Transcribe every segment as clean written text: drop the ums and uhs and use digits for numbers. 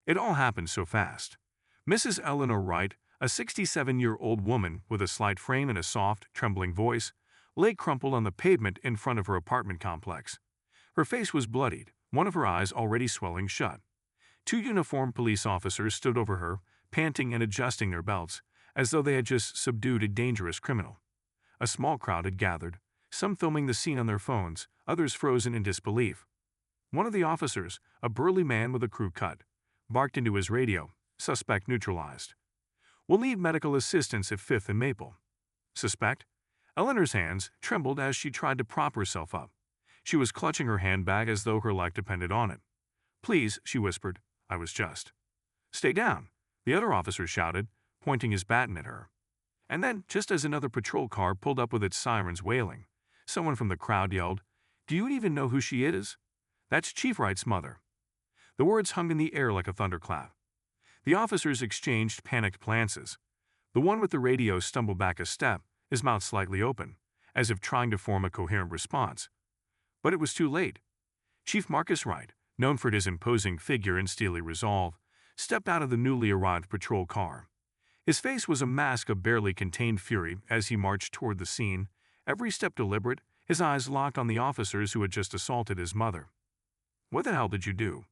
It all happened so fast. Mrs. Eleanor Wright, a 67-year-old woman with a slight frame and a soft, trembling voice, lay crumpled on the pavement in front of her apartment complex. Her face was bloodied, one of her eyes already swelling shut. Two uniformed police officers stood over her, panting and adjusting their belts, as though they had just subdued a dangerous criminal. A small crowd had gathered, some filming the scene on their phones, others frozen in disbelief. One of the officers, a burly man with a crew cut, barked into his radio, "Suspect neutralized. We'll need medical assistance at 5th and Maple." Suspect? Eleanor's hands trembled as she tried to prop herself up. She was clutching her handbag as though her life depended on it. "Please," she whispered, "I was just." "Stay down," the other officer shouted, pointing his baton at her. And then, just as another patrol car pulled up with its sirens wailing, someone from the crowd yelled, "Do you even know who she is? That's Chief Wright's mother." The words hung in the air like a thunderclap. The officers exchanged panicked glances. The one with the radio stumbled back a step, his mouth slightly open, as if trying to form a coherent response. But it was too late. Chief Marcus Wright, known for his imposing figure and steely resolve, stepped out of the newly arrived patrol car. His face was a mask of barely contained fury as he marched toward the scene, every step deliberate, his eyes locked on the officers who had just assaulted his mother. "What the hell did you do?"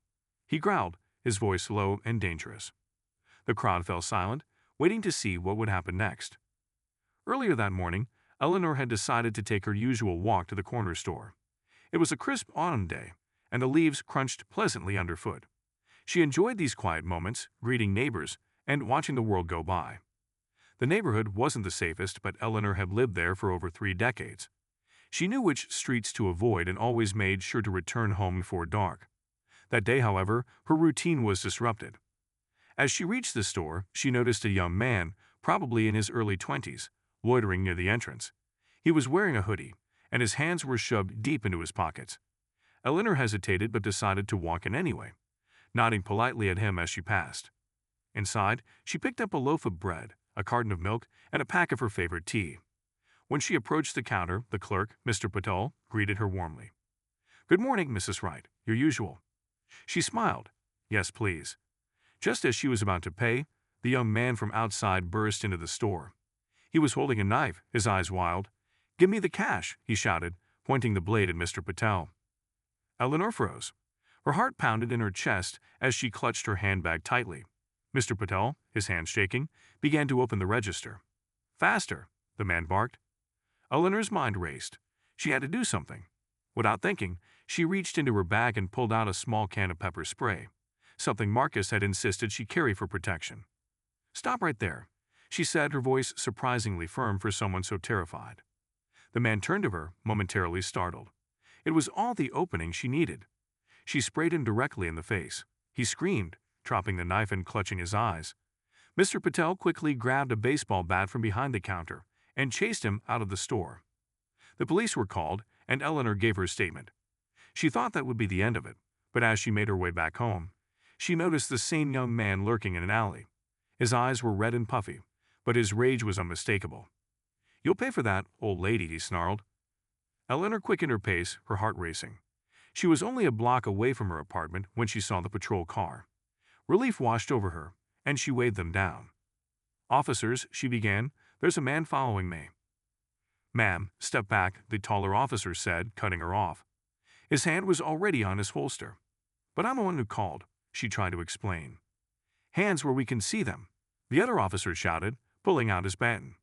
he growled, his voice low and dangerous. The crowd fell silent, waiting to see what would happen next. Earlier that morning, Eleanor had decided to take her usual walk to the corner store. It was a crisp autumn day, and the leaves crunched pleasantly underfoot. She enjoyed these quiet moments, greeting neighbors, and watching the world go by. The neighborhood wasn't the safest, but Eleanor had lived there for over 3 decades. She knew which streets to avoid and always made sure to return home before dark. That day, however, her routine was disrupted. As she reached the store, she noticed a young man, probably in his early 20s, loitering near the entrance. He was wearing a hoodie, and his hands were shoved deep into his pockets. Eleanor hesitated but decided to walk in anyway, nodding politely at him as she passed. Inside, she picked up a loaf of bread, a carton of milk, and a pack of her favorite tea. When she approached the counter, the clerk, Mr. Patel, greeted her warmly. "Good morning, Mrs. Wright, your usual." She smiled. "Yes, please." Just as she was about to pay, the young man from outside burst into the store. He was holding a knife, his eyes wild. "Give me the cash," he shouted, pointing the blade at Mr. Patel. Eleanor froze. Her heart pounded in her chest as she clutched her handbag tightly. Mr. Patel, his hands shaking, began to open the register. "Faster," the man barked. Eleanor's mind raced. She had to do something. Without thinking, she reached into her bag and pulled out a small can of pepper spray, something Marcus had insisted she carry for protection. "Stop right there," she said, her voice surprisingly firm for someone so terrified. The man turned to her, momentarily startled. It was all the opening she needed. She sprayed him directly in the face. He screamed, dropping the knife and clutching his eyes. Mr. Patel quickly grabbed a baseball bat from behind the counter and chased him out of the store. The police were called, and Eleanor gave her statement. She thought that would be the end of it, but as she made her way back home, she noticed the same young man lurking in an alley. His eyes were red and puffy, but his rage was unmistakable. "You'll pay for that, old lady," he snarled. Eleanor quickened her pace, her heart racing. She was only a block away from her apartment when she saw the patrol car. Relief washed over her, and she waved them down. "Officers," she began, "there's a man following me." "Ma'am, step back," the taller officer said, cutting her off. His hand was already on his holster. "But I'm the one who called," she tried to explain. "Hands where we can see them," the other officer shouted, pulling out his baton.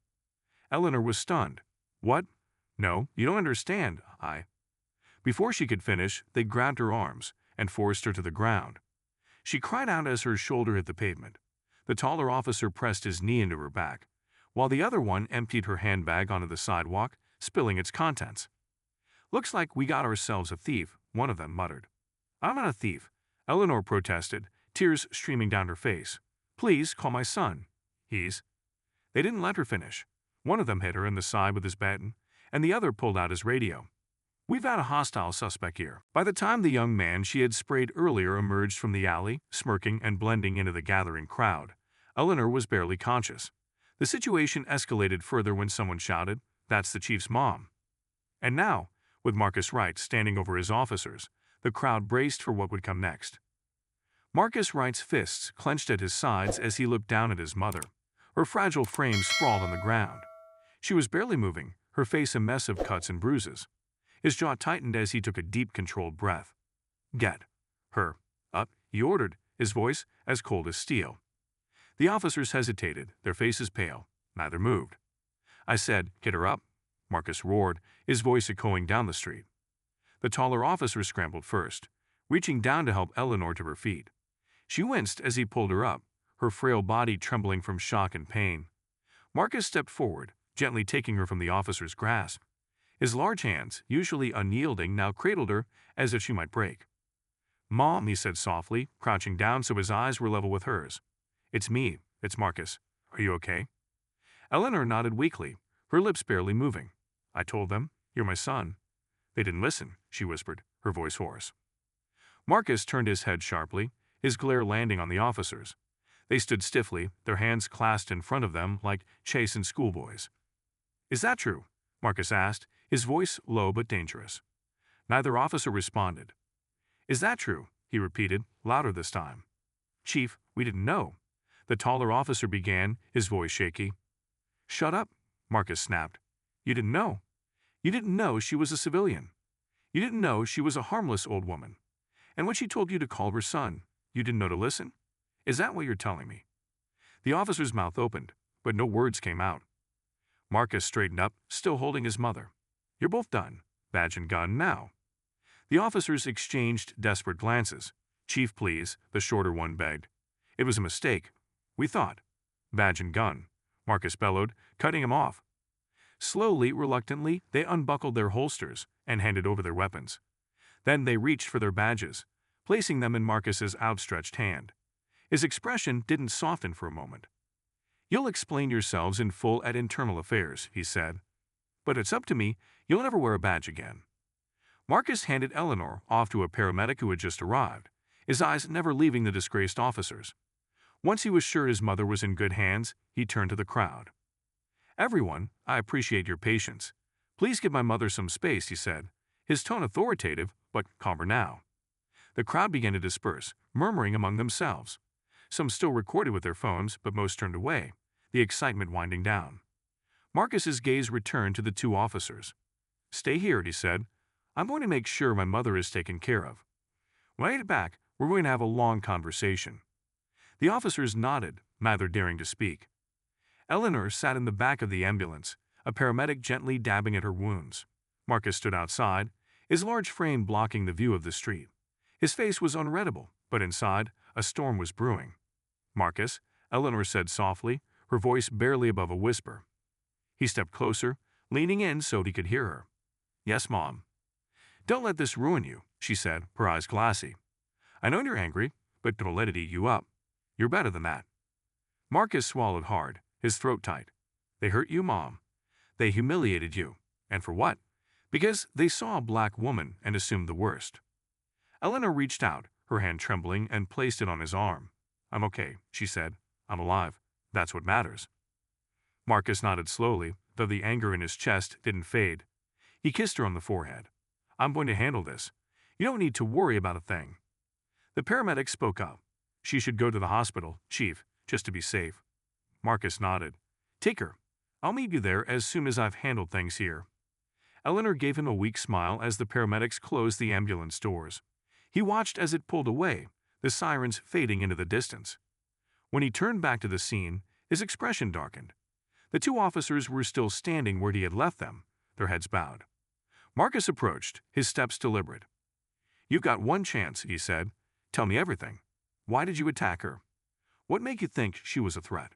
Eleanor was stunned. "What? No, you don't understand, Before she could finish, they grabbed her arms and forced her to the ground. She cried out as her shoulder hit the pavement. The taller officer pressed his knee into her back, while the other one emptied her handbag onto the sidewalk, spilling its contents. "Looks like we got ourselves a thief," one of them muttered. "I'm not a thief," Eleanor protested, tears streaming down her face. "Please call my son. He's—" They didn't let her finish. One of them hit her in the side with his baton, and the other pulled out his radio. "We've got a hostile suspect here." By the time the young man she had sprayed earlier emerged from the alley, smirking and blending into the gathering crowd, Eleanor was barely conscious. The situation escalated further when someone shouted, "That's the chief's mom." And now, with Marcus Wright standing over his officers, the crowd braced for what would come next. Marcus Wright's fists clenched at his sides as he looked down at his mother. Her fragile frame sprawled on the ground. She was barely moving, her face a mess of cuts and bruises. His jaw tightened as he took a deep, controlled breath. "Get her up," he ordered, his voice as cold as steel. The officers hesitated, their faces pale. Neither moved. "I said, get her up," Marcus roared, his voice echoing down the street. The taller officer scrambled first, reaching down to help Eleanor to her feet. She winced as he pulled her up, her frail body trembling from shock and pain. Marcus stepped forward, gently taking her from the officer's grasp. His large hands, usually unyielding, now cradled her as if she might break. "Mom," he said softly, crouching down so his eyes were level with hers. "It's me. It's Marcus. Are you okay?" Eleanor nodded weakly, her lips barely moving. "I told them, you're my son." "They didn't listen," she whispered, her voice hoarse. Marcus turned his head sharply, his glare landing on the officers. They stood stiffly, their hands clasped in front of them like chastened schoolboys. "Is that true?" Marcus asked, his voice low but dangerous. Neither officer responded. "Is that true?" he repeated, louder this time. "Chief, we didn't know." The taller officer began, his voice shaky. "Shut up," Marcus snapped. "You didn't know. You didn't know she was a civilian. You didn't know she was a harmless old woman. And when she told you to call her son, you didn't know to listen? Is that what you're telling me?" The officer's mouth opened, but no words came out. Marcus straightened up, still holding his mother. "You're both done. Badge and gun now." The officers exchanged desperate glances. "Chief, please," the shorter one begged. "It was a mistake. We thought." "Badge and gun," Marcus bellowed, cutting him off. Slowly, reluctantly, they unbuckled their holsters and handed over their weapons. Then they reached for their badges, placing them in Marcus's outstretched hand. His expression didn't soften for a moment. "You'll explain yourselves in full at Internal Affairs," he said. "But it's up to me, you'll never wear a badge again." Marcus handed Eleanor off to a paramedic who had just arrived, his eyes never leaving the disgraced officers. Once he was sure his mother was in good hands, he turned to the crowd. "Everyone, I appreciate your patience. Please give my mother some space," he said, his tone authoritative, but calmer now. The crowd began to disperse, murmuring among themselves. Some still recorded with their phones, but most turned away, the excitement winding down. Marcus's gaze returned to the two officers. "Stay here," he said. "I'm going to make sure my mother is taken care of. When I get back, we're going to have a long conversation." The officers nodded, neither daring to speak. Eleanor sat in the back of the ambulance, a paramedic gently dabbing at her wounds. Marcus stood outside, his large frame blocking the view of the street. His face was unreadable, but inside, a storm was brewing. "Marcus," Eleanor said softly, her voice barely above a whisper. He stepped closer, leaning in so he could hear her. "Yes, Mom." "Don't let this ruin you," she said, her eyes glassy. "I know you're angry, but don't let it eat you up. You're better than that." Marcus swallowed hard, his throat tight. "They hurt you, Mom. They humiliated you. And for what? Because they saw a black woman and assumed the worst." Eleanor reached out, her hand trembling, and placed it on his arm. "I'm okay," she said. "I'm alive. That's what matters." Marcus nodded slowly, though the anger in his chest didn't fade. He kissed her on the forehead. "I'm going to handle this. You don't need to worry about a thing." The paramedic spoke up. "She should go to the hospital, Chief, just to be safe." Marcus nodded. "Take her. I'll meet you there as soon as I've handled things here." Eleanor gave him a weak smile as the paramedics closed the ambulance doors. He watched as it pulled away, the sirens fading into the distance. When he turned back to the scene, his expression darkened. The two officers were still standing where he had left them, their heads bowed. Marcus approached, his steps deliberate. "You've got one chance," he said. "Tell me everything. Why did you attack her? What made you think she was a threat?"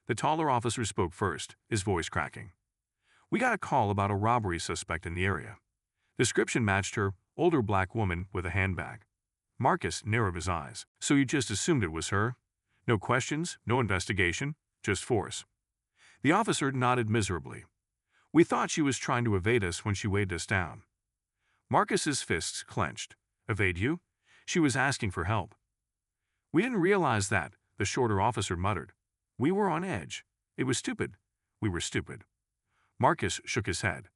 The taller officer spoke first, his voice cracking. "We got a call about a robbery suspect in the area. Description matched her, older black woman with a handbag." Marcus narrowed his eyes. "So you just assumed it was her? No questions, no investigation, just force." The officer nodded miserably. "We thought she was trying to evade us when she waved us down." Marcus's fists clenched. "Evade you? She was asking for help." "We didn't realize that," the shorter officer muttered. "We were on edge. It was stupid. We were stupid." Marcus shook his head.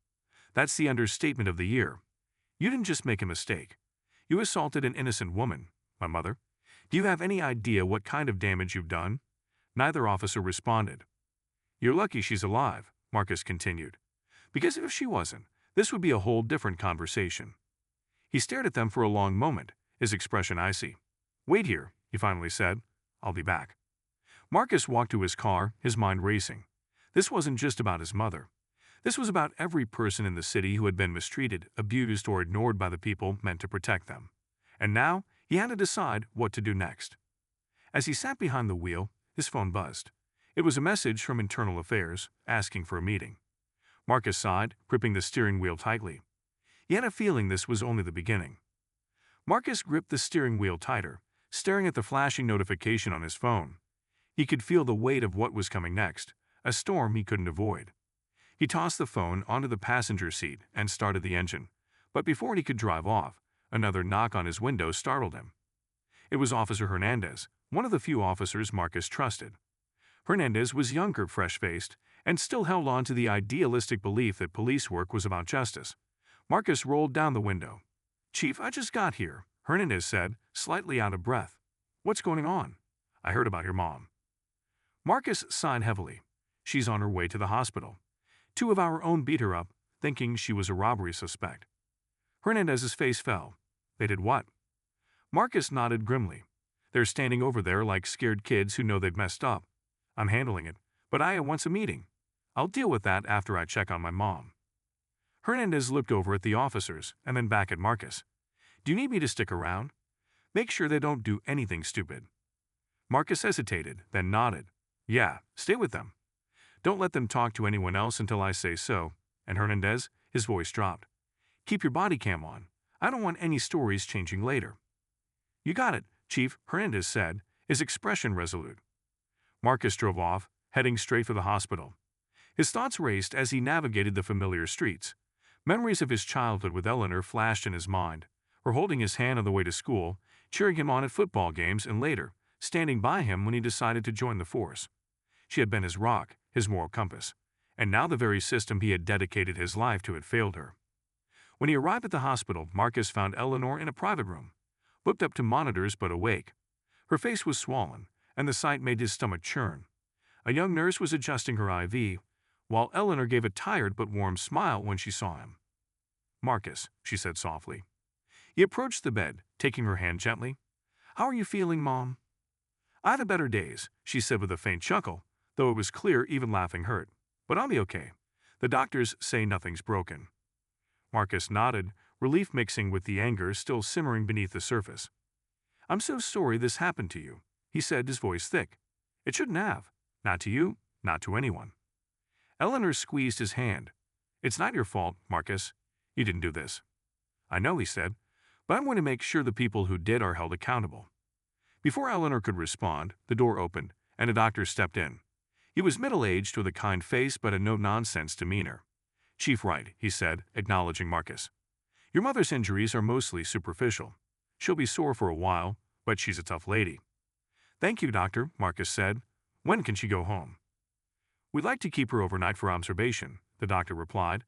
"That's the understatement of the year. You didn't just make a mistake. You assaulted an innocent woman, my mother. Do you have any idea what kind of damage you've done? Neither officer responded. You're lucky she's alive, Marcus continued. Because if she wasn't, this would be a whole different conversation. He stared at them for a long moment, his expression icy. Wait here, he finally said. I'll be back. Marcus walked to his car, his mind racing. This wasn't just about his mother. This was about every person in the city who had been mistreated, abused, or ignored by the people meant to protect them. And now, he had to decide what to do next. As he sat behind the wheel, his phone buzzed. It was a message from Internal Affairs, asking for a meeting. Marcus sighed, gripping the steering wheel tightly. He had a feeling this was only the beginning. Marcus gripped the steering wheel tighter, staring at the flashing notification on his phone. He could feel the weight of what was coming next, a storm he couldn't avoid. He tossed the phone onto the passenger seat and started the engine, but before he could drive off, another knock on his window startled him. It was Officer Hernandez, one of the few officers Marcus trusted. Hernandez was younger, fresh-faced, and still held on to the idealistic belief that police work was about justice. Marcus rolled down the window. Chief, I just got here, Hernandez said, slightly out of breath. What's going on? I heard about your mom. Marcus sighed heavily. She's on her way to the hospital. 2 of our own beat her up, thinking she was a robbery suspect. Hernandez's face fell. They did what? Marcus nodded grimly. They're standing over there like scared kids who know they've messed up. I'm handling it, but I wants a meeting. I'll deal with that after I check on my mom. Hernandez looked over at the officers and then back at Marcus. Do you need me to stick around? Make sure they don't do anything stupid. Marcus hesitated, then nodded. Yeah, stay with them. Don't let them talk to anyone else until I say so. And Hernandez, his voice dropped. Keep your body cam on. I don't want any stories changing later. You got it, Chief, Hernandez said, his expression resolute. Marcus drove off, heading straight for the hospital. His thoughts raced as he navigated the familiar streets. Memories of his childhood with Eleanor flashed in his mind, her holding his hand on the way to school, cheering him on at football games, and later, standing by him when he decided to join the force. She had been his rock, his moral compass, and now the very system he had dedicated his life to had failed her. When he arrived at the hospital, Marcus found Eleanor in a private room, hooked up to monitors but awake. Her face was swollen, and the sight made his stomach churn. A young nurse was adjusting her IV, while Eleanor gave a tired but warm smile when she saw him. Marcus, she said softly. He approached the bed, taking her hand gently. How are you feeling, Mom? I've had better days, she said with a faint chuckle, though it was clear even laughing hurt. But I'll be okay. The doctors say nothing's broken. Marcus nodded, relief mixing with the anger still simmering beneath the surface. I'm so sorry this happened to you, he said, his voice thick. It shouldn't have. Not to you, not to anyone. Eleanor squeezed his hand. It's not your fault, Marcus. You didn't do this. I know, he said, but I'm going to make sure the people who did are held accountable. Before Eleanor could respond, the door opened, and a doctor stepped in. He was middle-aged with a kind face but a no-nonsense demeanor. Chief Wright, he said, acknowledging Marcus. Your mother's injuries are mostly superficial. She'll be sore for a while, but she's a tough lady. Thank you, Doctor, Marcus said. When can she go home? We'd like to keep her overnight for observation, the doctor replied,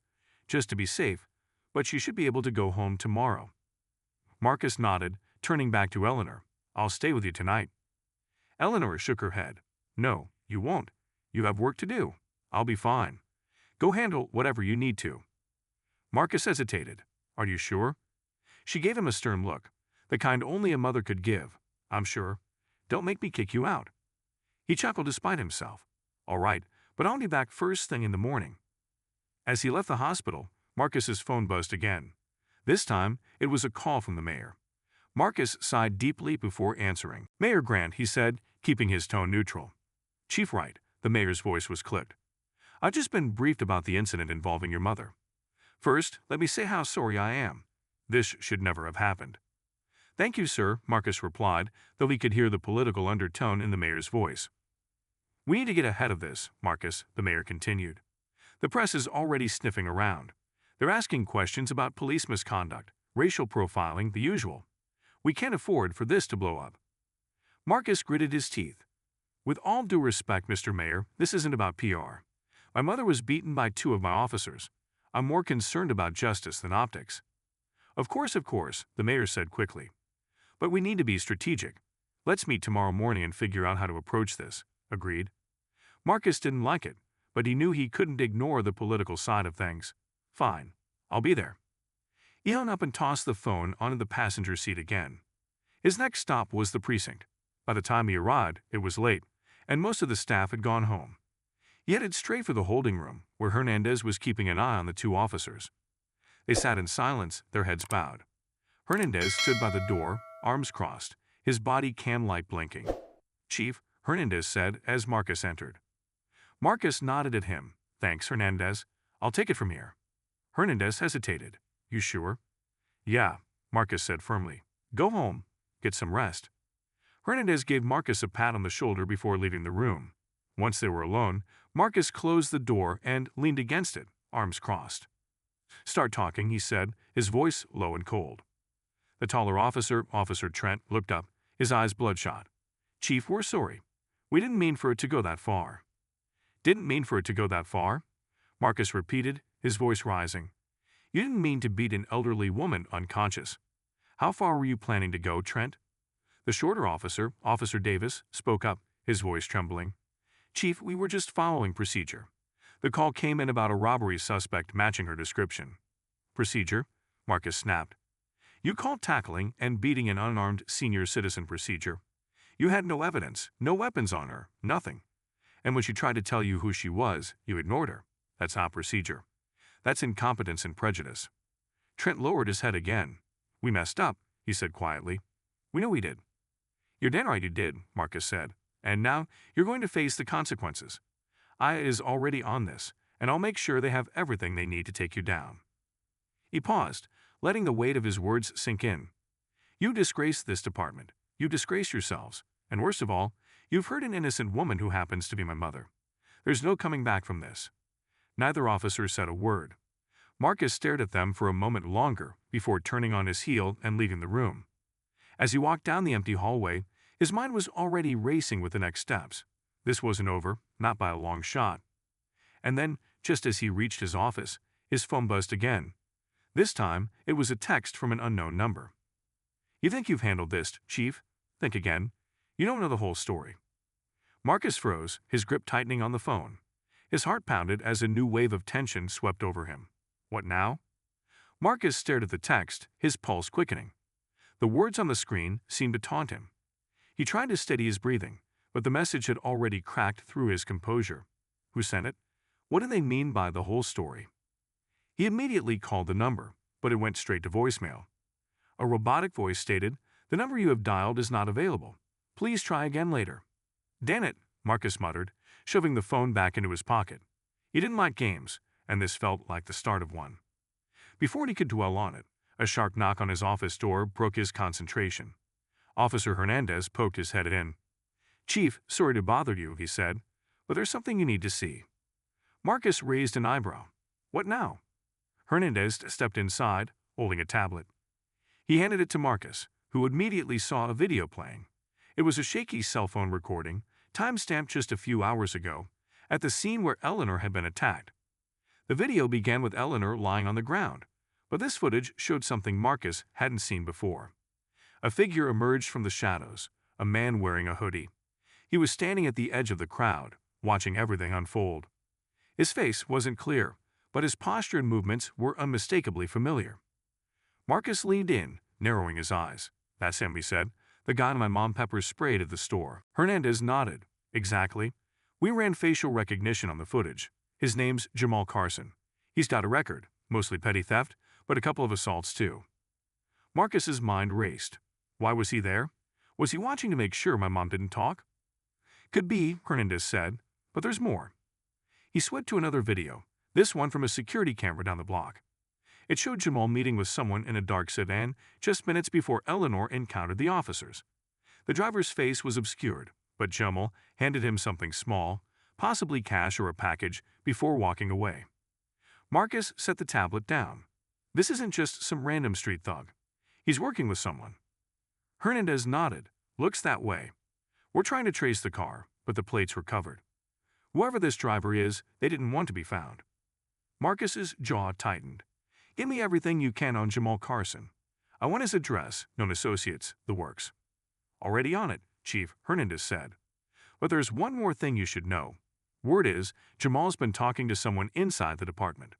just to be safe, but she should be able to go home tomorrow. Marcus nodded, turning back to Eleanor. I'll stay with you tonight. Eleanor shook her head. No, you won't. You have work to do. I'll be fine. Go handle whatever you need to. Marcus hesitated. Are you sure? She gave him a stern look, the kind only a mother could give. I'm sure. Don't make me kick you out. He chuckled despite himself. All right, but I'll be back first thing in the morning. As he left the hospital, Marcus's phone buzzed again. This time, it was a call from the mayor. Marcus sighed deeply before answering. Mayor Grant, he said, keeping his tone neutral. Chief Wright, the mayor's voice was clipped. I've just been briefed about the incident involving your mother. First, let me say how sorry I am. This should never have happened. Thank you, sir, Marcus replied, though he could hear the political undertone in the mayor's voice. We need to get ahead of this, Marcus, the mayor continued. The press is already sniffing around. They're asking questions about police misconduct, racial profiling, the usual. We can't afford for this to blow up. Marcus gritted his teeth. With all due respect, Mr. Mayor, this isn't about PR. My mother was beaten by 2 of my officers. I'm more concerned about justice than optics. Of course, the mayor said quickly. But we need to be strategic. Let's meet tomorrow morning and figure out how to approach this. Agreed. Marcus didn't like it, but he knew he couldn't ignore the political side of things. Fine. I'll be there. He hung up and tossed the phone onto the passenger seat again. His next stop was the precinct. By the time he arrived, it was late, and most of the staff had gone home. He headed straight for the holding room, where Hernandez was keeping an eye on the two officers. They sat in silence, their heads bowed. Hernandez stood by the door, arms crossed, his body can light blinking. "Chief," Hernandez said as Marcus entered. Marcus nodded at him. "Thanks, Hernandez. I'll take it from here." Hernandez hesitated. "You sure?" "Yeah," Marcus said firmly. "Go home. Get some rest." Hernandez gave Marcus a pat on the shoulder before leaving the room. Once they were alone, Marcus closed the door and leaned against it, arms crossed. "Start talking," he said, his voice low and cold. The taller officer, Officer Trent, looked up, his eyes bloodshot. "Chief, we're sorry. We didn't mean for it to go that far." "Didn't mean for it to go that far?" Marcus repeated, his voice rising. "You didn't mean to beat an elderly woman unconscious. How far were you planning to go, Trent?" The shorter officer, Officer Davis, spoke up, his voice trembling. "Chief, we were just following procedure. The call came in about a robbery suspect matching her description." "Procedure?" Marcus snapped. "You called tackling and beating an unarmed senior citizen procedure. You had no evidence, no weapons on her, nothing. And when she tried to tell you who she was, you ignored her. That's not procedure. That's incompetence and prejudice." Trent lowered his head again. "We messed up," he said quietly. "We know we did." "You're damn right you did," Marcus said. "And now you're going to face the consequences. I is already on this, and I'll make sure they have everything they need to take you down." He paused, letting the weight of his words sink in. "You disgraced this department. You disgraced yourselves. And worst of all, you've hurt an innocent woman who happens to be my mother. There's no coming back from this." Neither officer said a word. Marcus stared at them for a moment longer before turning on his heel and leaving the room. As he walked down the empty hallway, his mind was already racing with the next steps. This wasn't over, not by a long shot. And then, just as he reached his office, his phone buzzed again. This time, it was a text from an unknown number. "You think you've handled this, Chief? Think again. You don't know the whole story." Marcus froze, his grip tightening on the phone. His heart pounded as a new wave of tension swept over him. What now? Marcus stared at the text, his pulse quickening. The words on the screen seemed to taunt him. He tried to steady his breathing, but the message had already cracked through his composure. Who sent it? What did they mean by the whole story? He immediately called the number, but it went straight to voicemail. A robotic voice stated, "The number you have dialed is not available. Please try again later." "Damn it," Marcus muttered, shoving the phone back into his pocket. He didn't like games, and this felt like the start of one. Before he could dwell on it, a sharp knock on his office door broke his concentration. Officer Hernandez poked his head in. "Chief, sorry to bother you," he said, "but there's something you need to see." Marcus raised an eyebrow. "What now?" Hernandez stepped inside, holding a tablet. He handed it to Marcus, who immediately saw a video playing. It was a shaky cell phone recording, time-stamped just a few hours ago, at the scene where Eleanor had been attacked. The video began with Eleanor lying on the ground, but this footage showed something Marcus hadn't seen before. A figure emerged from the shadows, a man wearing a hoodie. He was standing at the edge of the crowd, watching everything unfold. His face wasn't clear, but his posture and movements were unmistakably familiar. Marcus leaned in, narrowing his eyes. "That's him," he said. "The guy my mom pepper sprayed at the store." Hernandez nodded. "Exactly. We ran facial recognition on the footage. His name's Jamal Carson. He's got a record, mostly petty theft, but a couple of assaults too." Marcus's mind raced. Why was he there? Was he watching to make sure my mom didn't talk? "Could be," Hernandez said, "but there's more." He switched to another video, this one from a security camera down the block. It showed Jamal meeting with someone in a dark sedan just minutes before Eleanor encountered the officers. The driver's face was obscured, but Jamal handed him something small, possibly cash or a package, before walking away. Marcus set the tablet down. This isn't just some random street thug. He's working with someone. Hernandez nodded. "Looks that way. We're trying to trace the car, but the plates were covered. Whoever this driver is, they didn't want to be found." Marcus's jaw tightened. "Give me everything you can on Jamal Carson. I want his address, known associates, the works." "Already on it," Chief, Hernandez said. But there's one more thing you should know. Word is, Jamal's been talking to someone inside the department.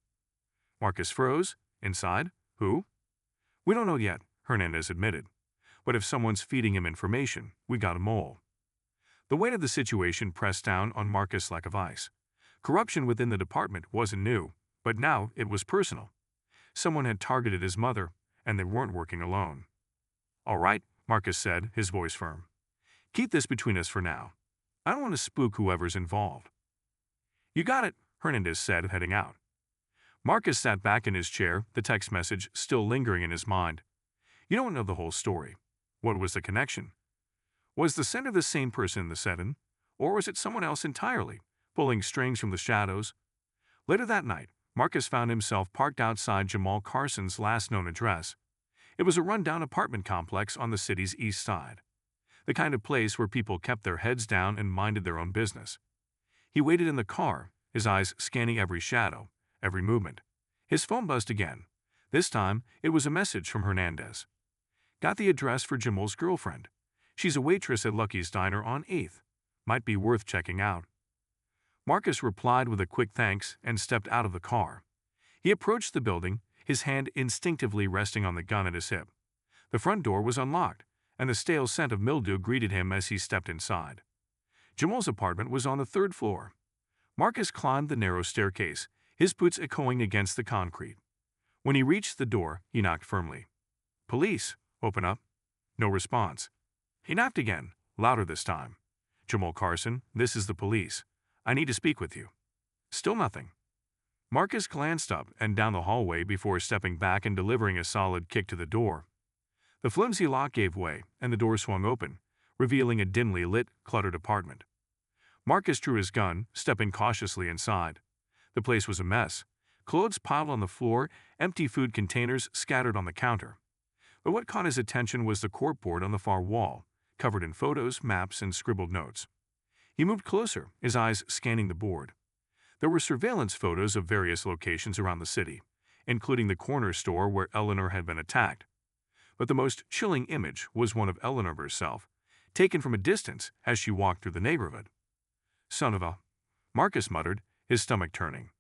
Marcus froze. Inside? Who? We don't know yet, Hernandez admitted. But if someone's feeding him information, we got a mole. The weight of the situation pressed down on Marcus like a vice. Corruption within the department wasn't new, but now it was personal. Someone had targeted his mother, and they weren't working alone. All right, Marcus said, his voice firm. Keep this between us for now. I don't want to spook whoever's involved. You got it, Hernandez said, heading out. Marcus sat back in his chair, the text message still lingering in his mind. You don't know the whole story. What was the connection? Was the sender the same person in the set-in, or was it someone else entirely, pulling strings from the shadows? Later that night, Marcus found himself parked outside Jamal Carson's last known address. It was a run-down apartment complex on the city's east side, the kind of place where people kept their heads down and minded their own business. He waited in the car, his eyes scanning every shadow, every movement. His phone buzzed again. This time, it was a message from Hernandez. Got the address for Jamal's girlfriend. She's a waitress at Lucky's Diner on 8th. Might be worth checking out. Marcus replied with a quick thanks and stepped out of the car. He approached the building, his hand instinctively resting on the gun at his hip. The front door was unlocked, and the stale scent of mildew greeted him as he stepped inside. Jamal's apartment was on the 3rd floor. Marcus climbed the narrow staircase, his boots echoing against the concrete. When he reached the door, he knocked firmly. Police, open up. No response. He knocked again, louder this time. Jamal Carson, this is the police. I need to speak with you. Still nothing. Marcus glanced up and down the hallway before stepping back and delivering a solid kick to the door. The flimsy lock gave way, and the door swung open, revealing a dimly lit, cluttered apartment. Marcus drew his gun, stepping cautiously inside. The place was a mess. Clothes piled on the floor, empty food containers scattered on the counter. But what caught his attention was the corkboard on the far wall, covered in photos, maps, and scribbled notes. He moved closer, his eyes scanning the board. There were surveillance photos of various locations around the city, including the corner store where Eleanor had been attacked. But the most chilling image was one of Eleanor herself, taken from a distance as she walked through the neighborhood. Son of a... Marcus muttered, his stomach turning.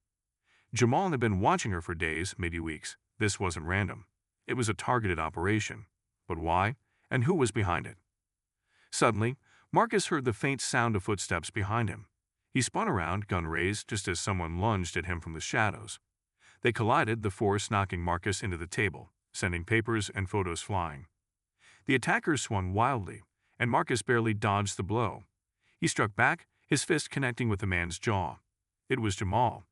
Jamal had been watching her for days, maybe weeks. This wasn't random. It was a targeted operation. But why? And who was behind it? Suddenly, Marcus heard the faint sound of footsteps behind him. He spun around, gun raised, just as someone lunged at him from the shadows. They collided, the force knocking Marcus into the table, sending papers and photos flying. The attackers swung wildly, and Marcus barely dodged the blow. He struck back, his fist connecting with the man's jaw. It was Jamal.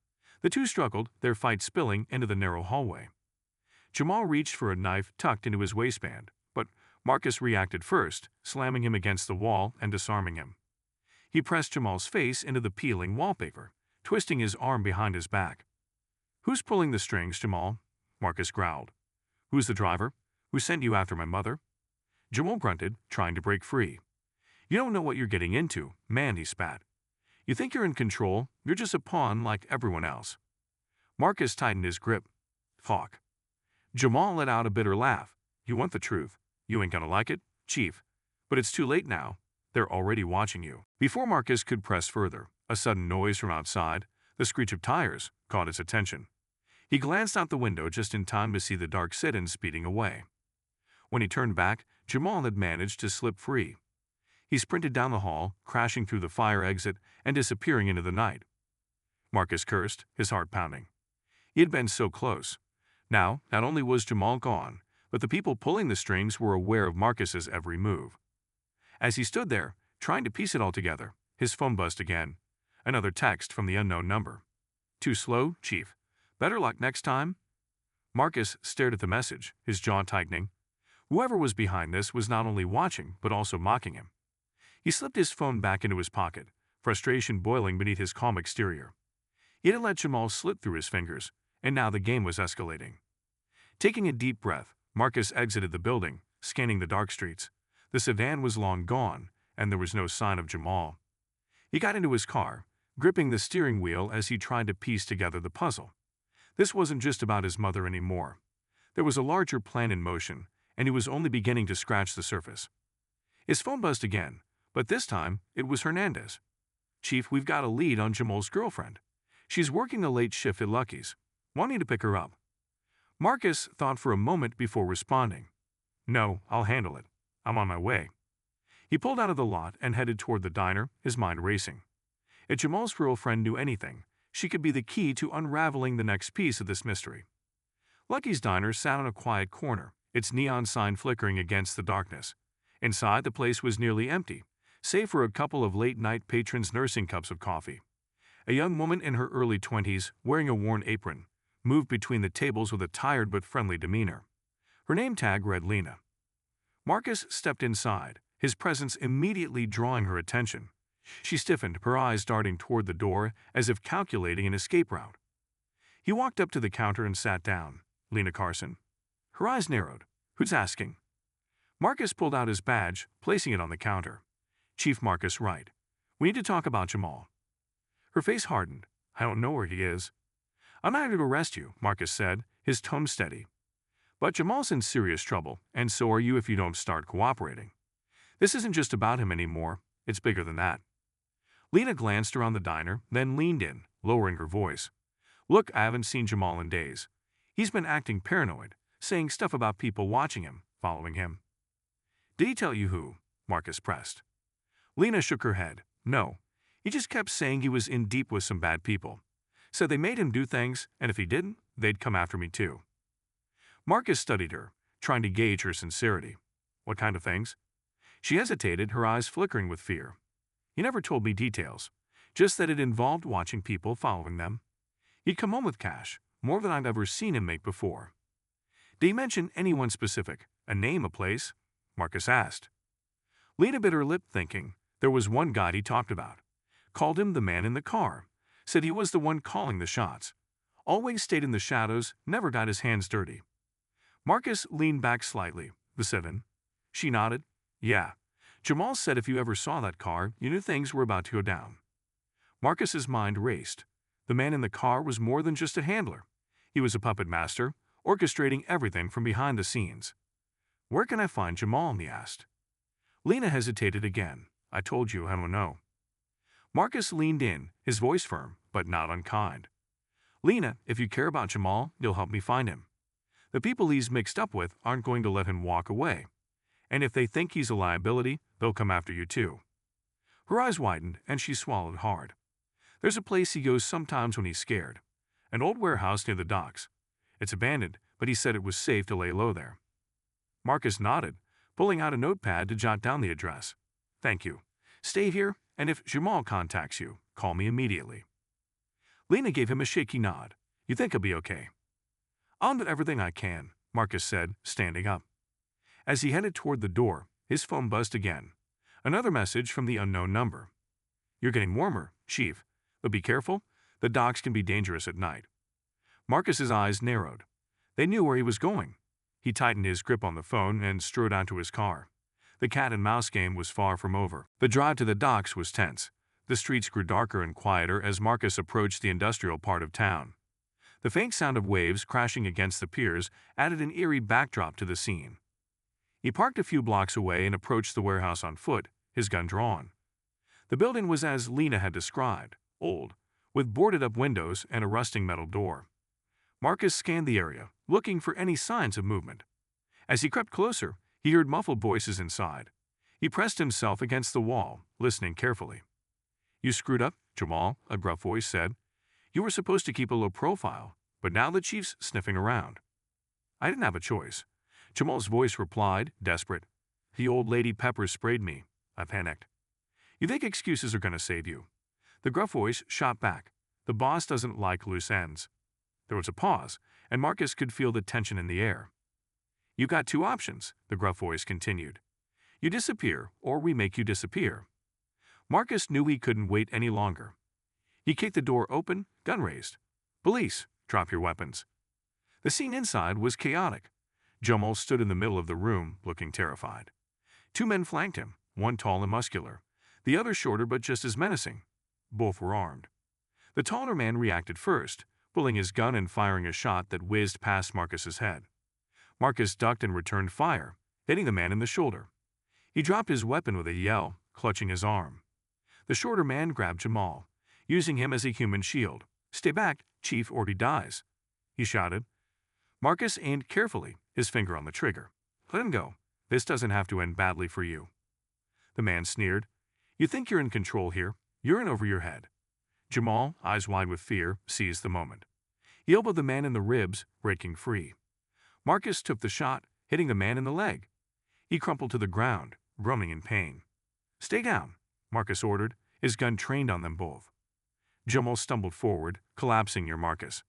The two struggled, their fight spilling into the narrow hallway. Jamal reached for a knife tucked into his waistband, but Marcus reacted first, slamming him against the wall and disarming him. He pressed Jamal's face into the peeling wallpaper, twisting his arm behind his back. Who's pulling the strings, Jamal? Marcus growled. Who's the driver? Who sent you after my mother? Jamal grunted, trying to break free. You don't know what you're getting into, man, he spat. You think you're in control, you're just a pawn like everyone else. Marcus tightened his grip. Fuck. Jamal let out a bitter laugh. You want the truth. You ain't gonna like it, Chief. But it's too late now. They're already watching you. Before Marcus could press further, a sudden noise from outside, the screech of tires, caught his attention. He glanced out the window just in time to see the dark sit-in speeding away. When he turned back, Jamal had managed to slip free. He sprinted down the hall, crashing through the fire exit and disappearing into the night. Marcus cursed, his heart pounding. He had been so close. Now, not only was Jamal gone, but the people pulling the strings were aware of Marcus's every move. As he stood there, trying to piece it all together, his phone buzzed again. Another text from the unknown number. Too slow, Chief. Better luck next time? Marcus stared at the message, his jaw tightening. Whoever was behind this was not only watching, but also mocking him. He slipped his phone back into his pocket, frustration boiling beneath his calm exterior. He had let Jamal slip through his fingers, and now the game was escalating. Taking a deep breath, Marcus exited the building, scanning the dark streets. The sedan was long gone, and there was no sign of Jamal. He got into his car, gripping the steering wheel as he tried to piece together the puzzle. This wasn't just about his mother anymore. There was a larger plan in motion, and he was only beginning to scratch the surface. His phone buzzed again, But this time, it was Hernandez. "Chief, we've got a lead on Jamal's girlfriend. She's working a late shift at Lucky's. Wanting to pick her up." Marcus thought for a moment before responding. "No, I'll handle it. I'm on my way." He pulled out of the lot and headed toward the diner, his mind racing. If Jamal's girlfriend knew anything, she could be the key to unraveling the next piece of this mystery. Lucky's diner sat on a quiet corner, its neon sign flickering against the darkness. Inside, the place was nearly empty, save for a couple of late-night patrons nursing cups of coffee. A young woman in her early 20s, wearing a worn apron, moved between the tables with a tired but friendly demeanor. Her name tag read Lena. Marcus stepped inside, his presence immediately drawing her attention. She stiffened, her eyes darting toward the door as if calculating an escape route. He walked up to the counter and sat down. "Lena Carson." Her eyes narrowed. "Who's asking?" Marcus pulled out his badge, placing it on the counter. "Chief Marcus Wright. We need to talk about Jamal." Her face hardened. "I don't know where he is." "I'm not here to arrest you," Marcus said, his tone steady. "But Jamal's in serious trouble, and so are you if you don't start cooperating. This isn't just about him anymore. It's bigger than that." Lena glanced around the diner, then leaned in, lowering her voice. "Look, I haven't seen Jamal in days. He's been acting paranoid, saying stuff about people watching him, following him." "Did he tell you who?" Marcus pressed. Lena shook her head. "No. He just kept saying he was in deep with some bad people. Said they made him do things, and if he didn't, they'd come after me too." Marcus studied her, trying to gauge her sincerity. "What kind of things?" She hesitated, her eyes flickering with fear. "He never told me details, just that it involved watching people following them. He'd come home with cash, more than I've ever seen him make before." "Did he mention anyone specific, a name, a place?" Marcus asked. Lena bit her lip, thinking. There was one guy he talked about. Called him the man in the car. Said he was the one calling the shots. Always stayed in the shadows, never got his hands dirty. Marcus leaned back slightly. "The 7?" She nodded. "Yeah. Jamal said if you ever saw that car, you knew things were about to go down." Marcus's mind raced. The man in the car was more than just a handler. He was a puppet master, orchestrating everything from behind the scenes. "Where can I find Jamal?" he asked. Lena hesitated again. "I told you, I don't know." Marcus leaned in, his voice firm, but not unkind. "Lena, if you care about Jamal, you'll help me find him. The people he's mixed up with aren't going to let him walk away. And if they think he's a liability, they'll come after you too." Her eyes widened, and she swallowed hard. "There's a place he goes sometimes when he's scared. An old warehouse near the docks. It's abandoned, but he said it was safe to lay low there." Marcus nodded, pulling out a notepad to jot down the address. "Thank you. Stay here, and if Jamal contacts you, call me immediately." Lena gave him a shaky nod. "You think he'll be okay?" "I'll do everything I can," Marcus said, standing up. As he headed toward the door, his phone buzzed again. Another message from the unknown number. "You're getting warmer, Chief, but be careful. The docks can be dangerous at night." Marcus's eyes narrowed. They knew where he was going. He tightened his grip on the phone and strode out to his car. The cat-and-mouse game was far from over. The drive to the docks was tense. The streets grew darker and quieter as Marcus approached the industrial part of town. The faint sound of waves crashing against the piers added an eerie backdrop to the scene. He parked a few blocks away and approached the warehouse on foot, his gun drawn. The building was as Lena had described, old, with boarded-up windows and a rusting metal door. Marcus scanned the area, looking for any signs of movement. As he crept closer, he heard muffled voices inside. He pressed himself against the wall, listening carefully. "You screwed up, Jamal," a gruff voice said. "You were supposed to keep a low profile, but now the chief's sniffing around." "I didn't have a choice," Jamal's voice replied, desperate. "The old lady pepper sprayed me. I panicked." "You think excuses are going to save you?" The gruff voice shot back. "The boss doesn't like loose ends." There was a pause, and Marcus could feel the tension in the air. "You got two options," the gruff voice continued. "You disappear, or we make you disappear." Marcus knew he couldn't wait any longer. He kicked the door open, gun raised. "Police, drop your weapons." The scene inside was chaotic. Jamal stood in the middle of the room, looking terrified. Two men flanked him, one tall and muscular, the other shorter but just as menacing. Both were armed. The taller man reacted first, pulling his gun and firing a shot that whizzed past Marcus's head. Marcus ducked and returned fire, hitting the man in the shoulder. He dropped his weapon with a yell, clutching his arm. The shorter man grabbed Jamal, using him as a human shield. "Stay back, Chief, or he dies," he shouted. Marcus aimed carefully, his finger on the trigger. "Let him go. This doesn't have to end badly for you." The man sneered. "You think you're in control here? You're in over your head." Jamal, eyes wide with fear, seized the moment. He elbowed the man in the ribs, breaking free. Marcus took the shot, hitting the man in the leg. He crumpled to the ground, groaning in pain. "Stay down," Marcus ordered, his gun trained on them both. Jamal stumbled forward, collapsing near Marcus.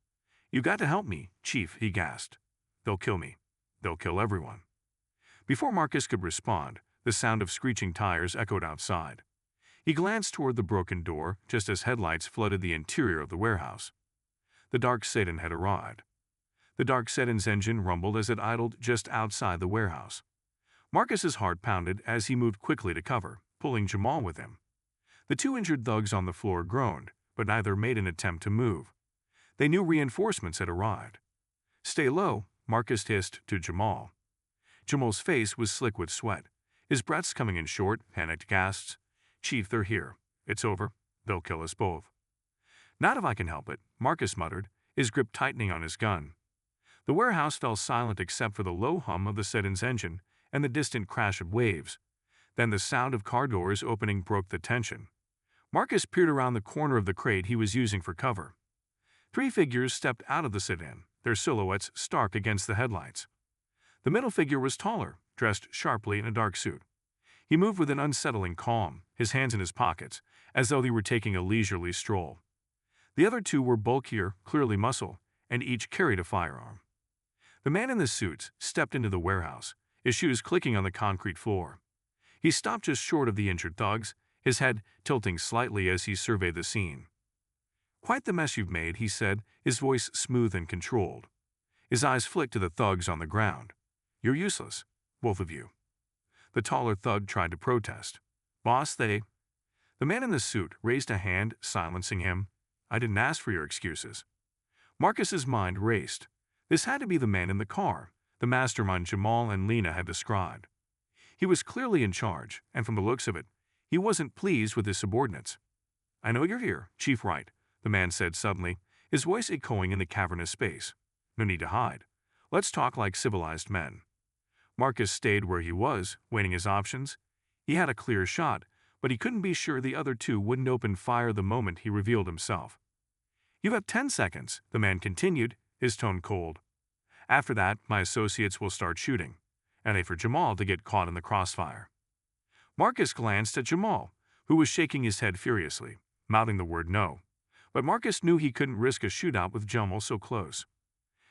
"You got to help me, Chief," he gasped. "They'll kill me. They'll kill everyone." Before Marcus could respond, the sound of screeching tires echoed outside. He glanced toward the broken door just as headlights flooded the interior of the warehouse. The dark sedan had arrived. The dark sedan's engine rumbled as it idled just outside the warehouse. Marcus's heart pounded as he moved quickly to cover, pulling Jamal with him. The two injured thugs on the floor groaned, but neither made an attempt to move. They knew reinforcements had arrived. "Stay low," Marcus hissed to Jamal. Jamal's face was slick with sweat, his breaths coming in short, panicked gasps. "Chief, they're here. It's over. They'll kill us both." "Not if I can help it," Marcus muttered, his grip tightening on his gun. The warehouse fell silent except for the low hum of the sedan's engine and the distant crash of waves. Then the sound of car doors opening broke the tension. Marcus peered around the corner of the crate he was using for cover. Three figures stepped out of the sedan, their silhouettes stark against the headlights. The middle figure was taller, dressed sharply in a dark suit. He moved with an unsettling calm, his hands in his pockets, as though they were taking a leisurely stroll. The other two were bulkier, clearly muscle, and each carried a firearm. The man in the suits stepped into the warehouse, his shoes clicking on the concrete floor. He stopped just short of the injured thugs, his head tilting slightly as he surveyed the scene. "Quite the mess you've made," he said, his voice smooth and controlled. His eyes flicked to the thugs on the ground. "You're useless, both of you." The taller thug tried to protest. "Boss, they—" The man in the suit raised a hand, silencing him. "I didn't ask for your excuses." Marcus's mind raced. This had to be the man in the car, the mastermind Jamal and Lena had described. He was clearly in charge, and from the looks of it, he wasn't pleased with his subordinates. "I know you're here, Chief Wright," the man said suddenly, his voice echoing in the cavernous space. "No need to hide. Let's talk like civilized men." Marcus stayed where he was, weighing his options. He had a clear shot, but he couldn't be sure the other two wouldn't open fire the moment he revealed himself. "You have 10 seconds, the man continued, his tone cold. "After that, my associates will start shooting, and wait for Jamal to get caught in the crossfire." Marcus glanced at Jamal, who was shaking his head furiously, mouthing the word no. But Marcus knew he couldn't risk a shootout with Jamal so close.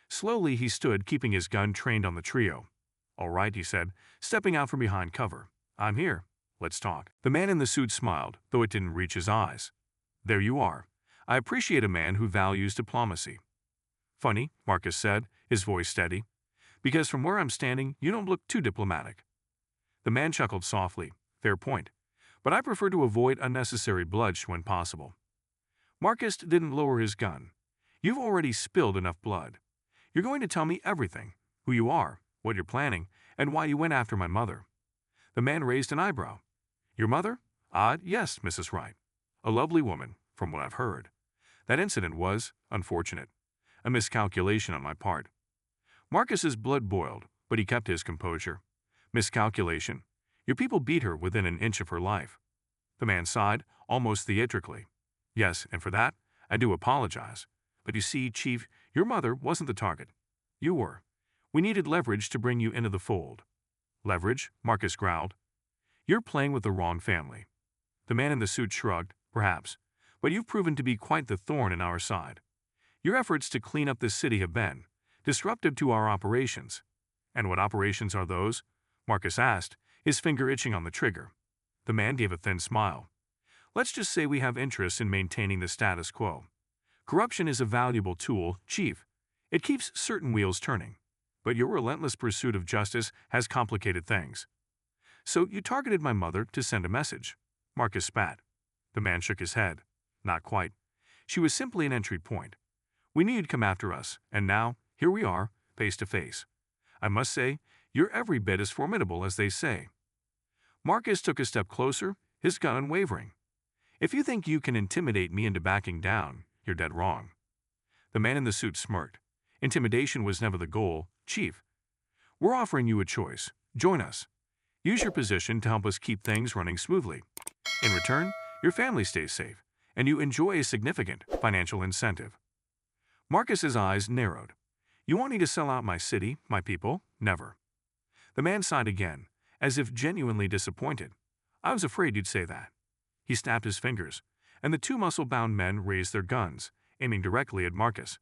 Slowly he stood, keeping his gun trained on the trio. "All right," he said, stepping out from behind cover. "I'm here. Let's talk." The man in the suit smiled, though it didn't reach his eyes. "There you are. I appreciate a man who values diplomacy." "Funny," Marcus said, his voice steady, "because from where I'm standing, you don't look too diplomatic." The man chuckled softly. "Fair point. But I prefer to avoid unnecessary bloodshed when possible." Marcus didn't lower his gun. "You've already spilled enough blood. You're going to tell me everything, who you are, what you're planning, and why you went after my mother." The man raised an eyebrow. "Your mother? Yes, Mrs. Wright. A lovely woman, from what I've heard. That incident was unfortunate. A miscalculation on my part." Marcus's blood boiled, but he kept his composure. "Miscalculation? Your people beat her within an inch of her life." The man sighed, almost theatrically. "Yes, and for that, I do apologize. But you see, Chief, your mother wasn't the target. You were. We needed leverage to bring you into the fold." "Leverage?" Marcus growled. "You're playing with the wrong family." The man in the suit shrugged. "Perhaps. But you've proven to be quite the thorn in our side. Your efforts to clean up this city have been disruptive to our operations." "And what operations are those?" Marcus asked, his finger itching on the trigger. The man gave a thin smile. "Let's just say we have interests in maintaining the status quo. Corruption is a valuable tool, Chief. It keeps certain wheels turning. But your relentless pursuit of justice has complicated things." "So you targeted my mother to send a message." Marcus spat. The man shook his head. "Not quite. She was simply an entry point. We knew you'd come after us, and now, here we are, face to face. I must say, you're every bit as formidable as they say." Marcus took a step closer, his gun unwavering. "If you think you can intimidate me into backing down, you're dead wrong." The man in the suit smirked. "Intimidation was never the goal, Chief. We're offering you a choice. Join us. Use your position to help us keep things running smoothly. In return, your family stays safe, and you enjoy a significant financial incentive." Marcus's eyes narrowed. "You want me to sell out my city, my people? Never." The man sighed again, as if genuinely disappointed. "I was afraid you'd say that." He snapped his fingers, and the two muscle-bound men raised their guns, aiming directly at Marcus.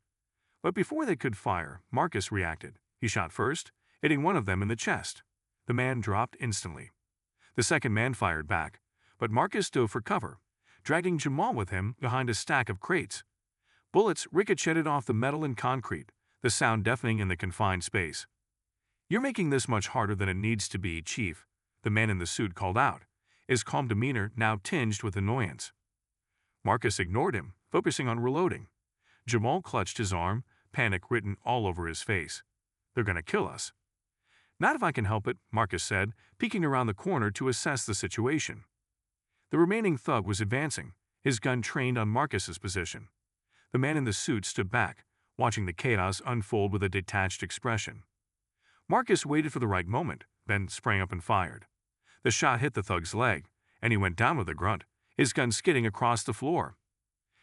But before they could fire, Marcus reacted. He shot first, hitting one of them in the chest. The man dropped instantly. The second man fired back, but Marcus dove for cover, dragging Jamal with him behind a stack of crates. Bullets ricocheted off the metal and concrete, the sound deafening in the confined space. "You're making this much harder than it needs to be, Chief," the man in the suit called out, his calm demeanor now tinged with annoyance. Marcus ignored him, focusing on reloading. Jamal clutched his arm, panic written all over his face. "They're gonna kill us." "Not if I can help it," Marcus said, peeking around the corner to assess the situation. The remaining thug was advancing, his gun trained on Marcus's position. The man in the suit stood back, watching the chaos unfold with a detached expression. Marcus waited for the right moment, then sprang up and fired. The shot hit the thug's leg, and he went down with a grunt, his gun skidding across the floor.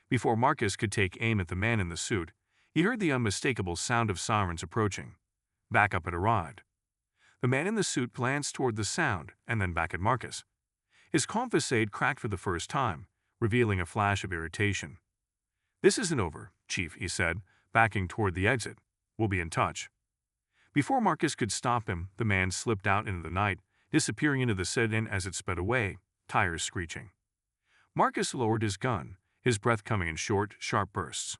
Before Marcus could take aim at the man in the suit, he heard the unmistakable sound of sirens approaching. Backup had arrived. The man in the suit glanced toward the sound and then back at Marcus. His calm facade cracked for the first time, revealing a flash of irritation. "This isn't over, Chief," he said, backing toward the exit. "We'll be in touch." Before Marcus could stop him, the man slipped out into the night, disappearing into the sit-in as it sped away, tires screeching. Marcus lowered his gun, his breath coming in short, sharp bursts.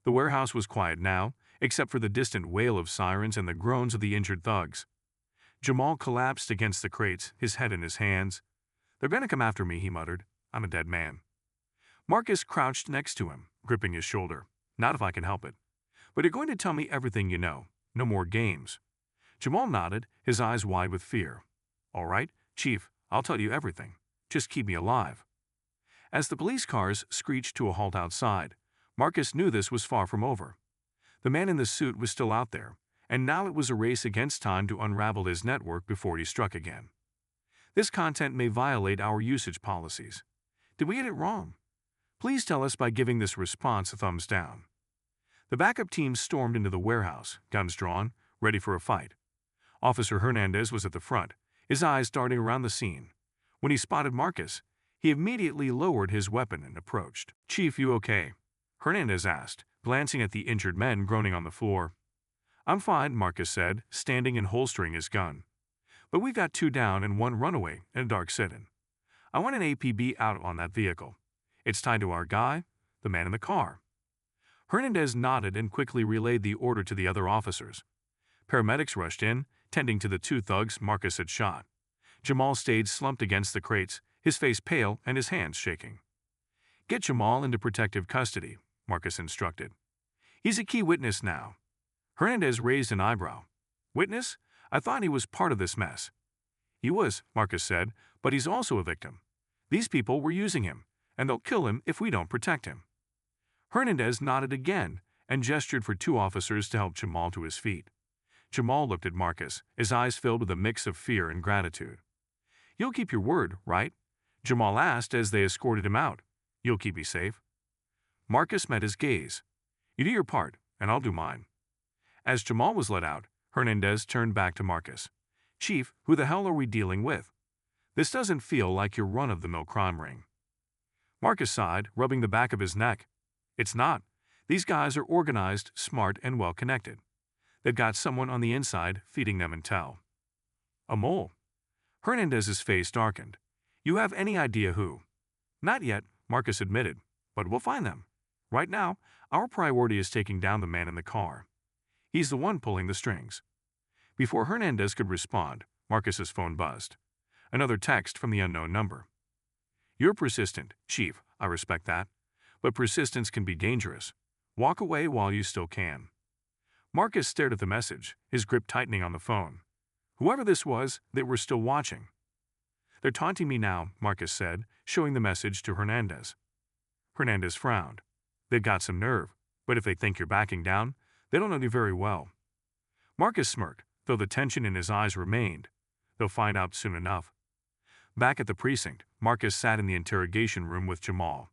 The warehouse was quiet now, except for the distant wail of sirens and the groans of the injured thugs. Jamal collapsed against the crates, his head in his hands. "They're gonna come after me," he muttered. "I'm a dead man." Marcus crouched next to him, gripping his shoulder. "Not if I can help it. But you're going to tell me everything you know. No more games." Jamal nodded, his eyes wide with fear. "All right, Chief, I'll tell you everything. Just keep me alive." As the police cars screeched to a halt outside, Marcus knew this was far from over. The man in the suit was still out there, and now it was a race against time to unravel his network before he struck again. "This content may violate our usage policies. Did we get it wrong? Please tell us by giving this response a thumbs down." The backup team stormed into the warehouse, guns drawn, ready for a fight. Officer Hernandez was at the front, his eyes darting around the scene. When he spotted Marcus, he immediately lowered his weapon and approached. "Chief, you okay?" Hernandez asked, glancing at the injured men groaning on the floor. "I'm fine," Marcus said, standing and holstering his gun. "But we've got 2 down and 1 runaway in a dark sit-in. I want an APB out on that vehicle. It's tied to our guy, the man in the car." Hernandez nodded and quickly relayed the order to the other officers. Paramedics rushed in, tending to the 2 thugs Marcus had shot. Jamal stayed slumped against the crates, his face pale and his hands shaking. "Get Jamal into protective custody," Marcus instructed. "He's a key witness now." Hernandez raised an eyebrow. "Witness? I thought he was part of this mess." "He was," Marcus said, "but he's also a victim. These people were using him, and they'll kill him if we don't protect him." Hernandez nodded again and gestured for 2 officers to help Jamal to his feet. Jamal looked at Marcus, his eyes filled with a mix of fear and gratitude. "You'll keep your word, right?" Jamal asked as they escorted him out. "You'll keep me safe?" Marcus met his gaze. "You do your part, and I'll do mine." As Jamal was let out, Hernandez turned back to Marcus. "Chief, who the hell are we dealing with? This doesn't feel like your run-of-the-mill crime ring." Marcus sighed, rubbing the back of his neck. "It's not. These guys are organized, smart, and well-connected. They've got someone on the inside feeding them intel." "A mole?" Hernandez's face darkened. "You have any idea who?" "Not yet," Marcus admitted, "but we'll find them. Right now, our priority is taking down the man in the car. He's the one pulling the strings." Before Hernandez could respond, Marcus's phone buzzed. Another text from the unknown number. "You're persistent, Chief. I respect that. But persistence can be dangerous. Walk away while you still can." Marcus stared at the message, his grip tightening on the phone. Whoever this was, they were still watching. They're taunting me now, Marcus said, showing the message to Hernandez. Hernandez frowned. They've got some nerve, but if they think you're backing down, they don't know you very well. Marcus smirked, though the tension in his eyes remained. They'll find out soon enough. Back at the precinct, Marcus sat in the interrogation room with Jamal.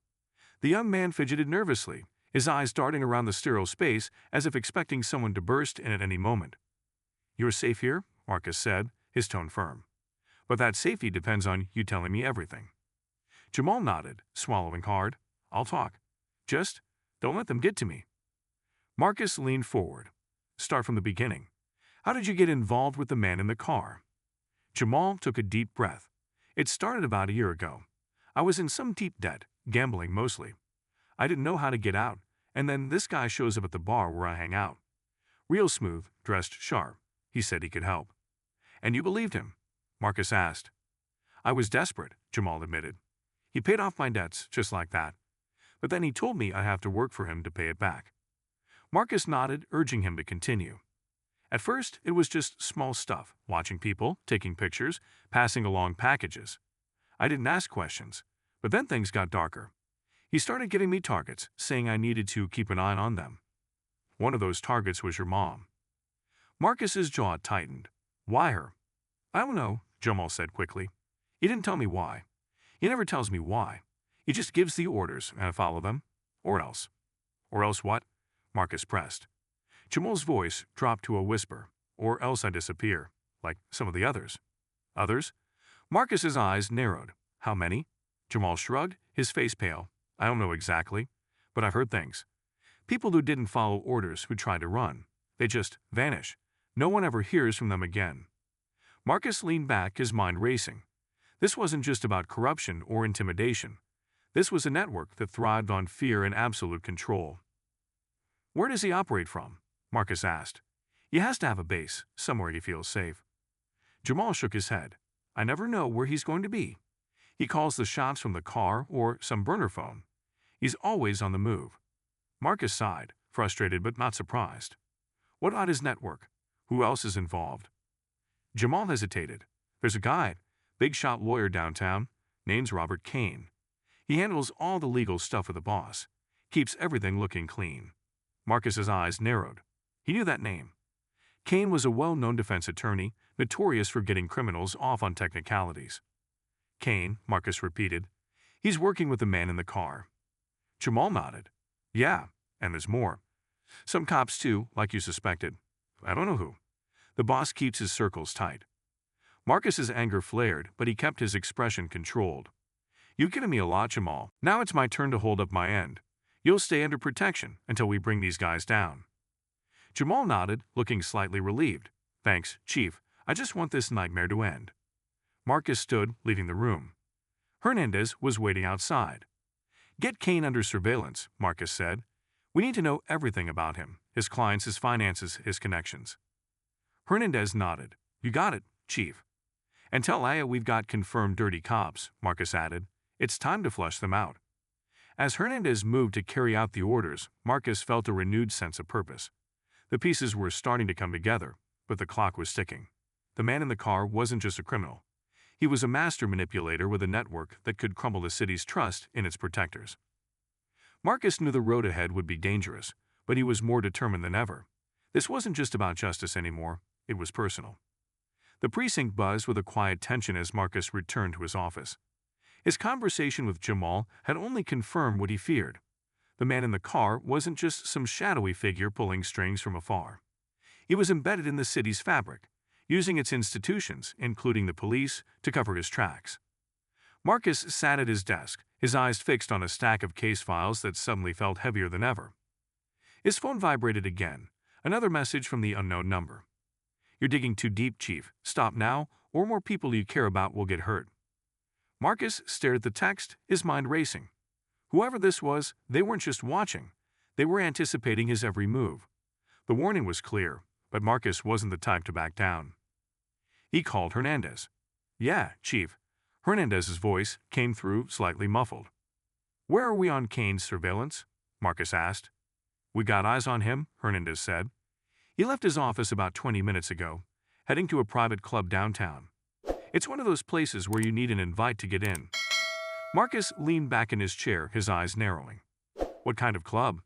The young man fidgeted nervously, his eyes darting around the sterile space as if expecting someone to burst in at any moment. You're safe here, Marcus said, his tone firm. But that safety depends on you telling me everything. Jamal nodded, swallowing hard. I'll talk. Just don't let them get to me. Marcus leaned forward. Start from the beginning. How did you get involved with the man in the car? Jamal took a deep breath. It started about a year ago. I was in some deep debt, gambling mostly. I didn't know how to get out, and then this guy shows up at the bar where I hang out. Real smooth, dressed sharp. He said he could help. And you believed him? Marcus asked. I was desperate, Jamal admitted. He paid off my debts just like that. But then he told me I have to work for him to pay it back. Marcus nodded, urging him to continue. At first, it was just small stuff, watching people, taking pictures, passing along packages. I didn't ask questions, but then things got darker. He started giving me targets, saying I needed to keep an eye on them. One of those targets was your mom. Marcus's jaw tightened. Why her? I don't know, Jamal said quickly. He didn't tell me why. He never tells me why. He just gives the orders, and I follow them. Or else. Or else what? Marcus pressed. Jamal's voice dropped to a whisper. Or else I disappear, like some of the others. Others? Marcus's eyes narrowed. How many? Jamal shrugged, his face pale. I don't know exactly, but I've heard things. People who didn't follow orders who tried to run. They just vanish. No one ever hears from them again. Marcus leaned back, his mind racing. This wasn't just about corruption or intimidation. This was a network that thrived on fear and absolute control. Where does he operate from? Marcus asked. He has to have a base, somewhere he feels safe. Jamal shook his head. I never know where he's going to be. He calls the shots from the car or some burner phone. He's always on the move. Marcus sighed, frustrated but not surprised. What about his network? Who else is involved? Jamal hesitated. There's a guy, big shot lawyer downtown, name's Robert Kane. He handles all the legal stuff for the boss, keeps everything looking clean. Marcus's eyes narrowed. He knew that name. Kane was a well-known defense attorney, notorious for getting criminals off on technicalities. Kane, Marcus repeated. He's working with the man in the car. Jamal nodded. Yeah, and there's more. Some cops too, like you suspected. I don't know who. The boss keeps his circles tight. Marcus's anger flared, but he kept his expression controlled. You've given me a lot, Jamal. Now it's my turn to hold up my end. You'll stay under protection until we bring these guys down. Jamal nodded, looking slightly relieved. Thanks, Chief. I just want this nightmare to end. Marcus stood, leaving the room. Hernandez was waiting outside. Get Kane under surveillance, Marcus said. We need to know everything about him, his clients, his finances, his connections. Hernandez nodded. You got it, Chief. And tell Aya we've got confirmed dirty cops, Marcus added. It's time to flush them out. As Hernandez moved to carry out the orders, Marcus felt a renewed sense of purpose. The pieces were starting to come together, but the clock was ticking. The man in the car wasn't just a criminal. He was a master manipulator with a network that could crumble the city's trust in its protectors. Marcus knew the road ahead would be dangerous, but he was more determined than ever. This wasn't just about justice anymore, it was personal. The precinct buzzed with a quiet tension as Marcus returned to his office. His conversation with Jamal had only confirmed what he feared. The man in the car wasn't just some shadowy figure pulling strings from afar. He was embedded in the city's fabric, using its institutions, including the police, to cover his tracks. Marcus sat at his desk, his eyes fixed on a stack of case files that suddenly felt heavier than ever. His phone vibrated again, another message from the unknown number. You're digging too deep, Chief. Stop now, or more people you care about will get hurt. Marcus stared at the text, his mind racing. Whoever this was, they weren't just watching. They were anticipating his every move. The warning was clear, but Marcus wasn't the type to back down. He called Hernandez. Yeah, Chief. Hernandez's voice came through slightly muffled. Where are we on Kane's surveillance? Marcus asked. We got eyes on him, Hernandez said. He left his office about 20 minutes ago, heading to a private club downtown. It's one of those places where you need an invite to get in. Marcus leaned back in his chair, his eyes narrowing. What kind of club?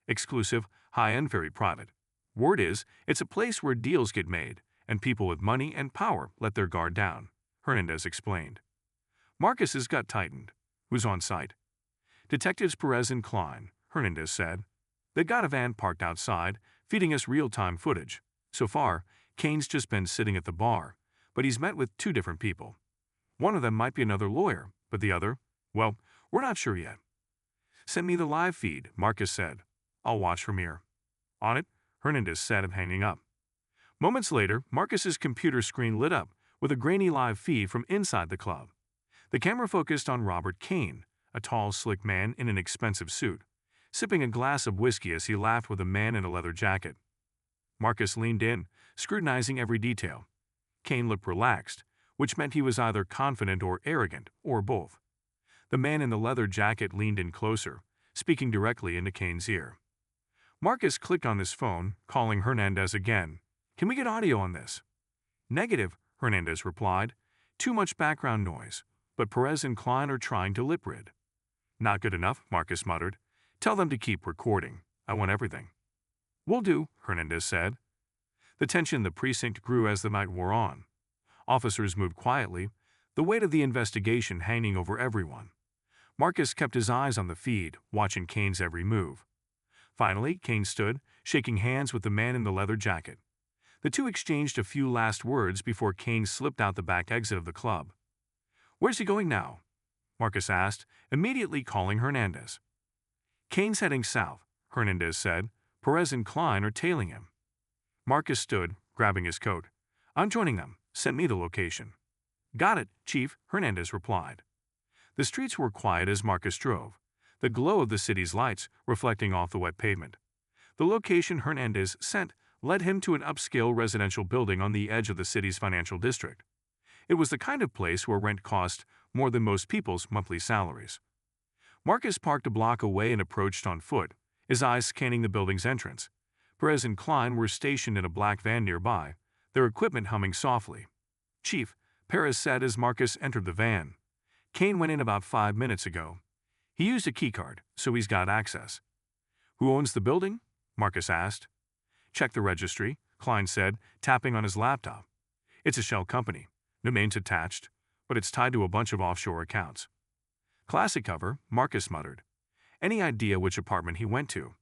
Exclusive, high-end, very private. Word is, it's a place where deals get made, and people with money and power let their guard down, Hernandez explained. Marcus's gut tightened. Who's on site? Detectives Perez and Klein, Hernandez said. They've got a van parked outside, feeding us real-time footage. So far, Kane's just been sitting at the bar, but he's met with 2 different people. One of them might be another lawyer, but the other, well, we're not sure yet. Send me the live feed, Marcus said. I'll watch from here. On it, Hernandez said, and hanging up. Moments later, Marcus's computer screen lit up with a grainy live feed from inside the club. The camera focused on Robert Kane, a tall, slick man in an expensive suit, sipping a glass of whiskey as he laughed with a man in a leather jacket. Marcus leaned in, scrutinizing every detail. Kane looked relaxed, which meant he was either confident or arrogant, or both. The man in the leather jacket leaned in closer, speaking directly into Kane's ear. Marcus clicked on his phone, calling Hernandez again. Can we get audio on this? Negative, Hernandez replied. Too much background noise, but Perez and Klein are trying to lip read. Not good enough, Marcus muttered. Tell them to keep recording. I want everything. Will do, Hernandez said. The tension in the precinct grew as the night wore on. Officers moved quietly, the weight of the investigation hanging over everyone. Marcus kept his eyes on the feed, watching Kane's every move. Finally, Kane stood, shaking hands with the man in the leather jacket. The 2 exchanged a few last words before Kane slipped out the back exit of the club. Where's he going now? Marcus asked, immediately calling Hernandez. Kane's heading south, Hernandez said. Perez and Klein are tailing him. Marcus stood, grabbing his coat. I'm joining them. Send me the location. Got it, Chief, Hernandez replied. The streets were quiet as Marcus drove, the glow of the city's lights reflecting off the wet pavement. The location Hernandez sent led him to an upscale residential building on the edge of the city's financial district. It was the kind of place where rent cost more than most people's monthly salaries. Marcus parked a block away and approached on foot, his eyes scanning the building's entrance. Perez and Klein were stationed in a black van nearby, their equipment humming softly. Chief, Perez said as Marcus entered the van. Kane went in about 5 minutes ago. He used a keycard, so he's got access. Who owns the building? Marcus asked. Check the registry, Klein said, tapping on his laptop. It's a shell company, no names attached, but it's tied to a bunch of offshore accounts. Classic cover, Marcus muttered. Any idea which apartment he went to?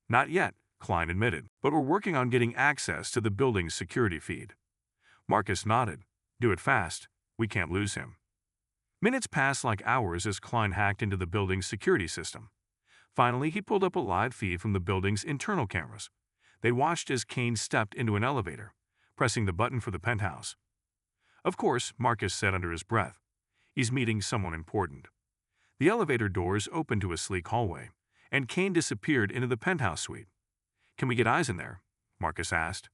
Not yet, Klein admitted, but we're working on getting access to the building's security feed. Marcus nodded. Do it fast. We can't lose him. Minutes passed like hours as Klein hacked into the building's security system. Finally, he pulled up a live feed from the building's internal cameras. They watched as Kane stepped into an elevator, pressing the button for the penthouse. Of course, Marcus said under his breath. He's meeting someone important. The elevator doors opened to a sleek hallway, and Kane disappeared into the penthouse suite. Can we get eyes in there? Marcus asked.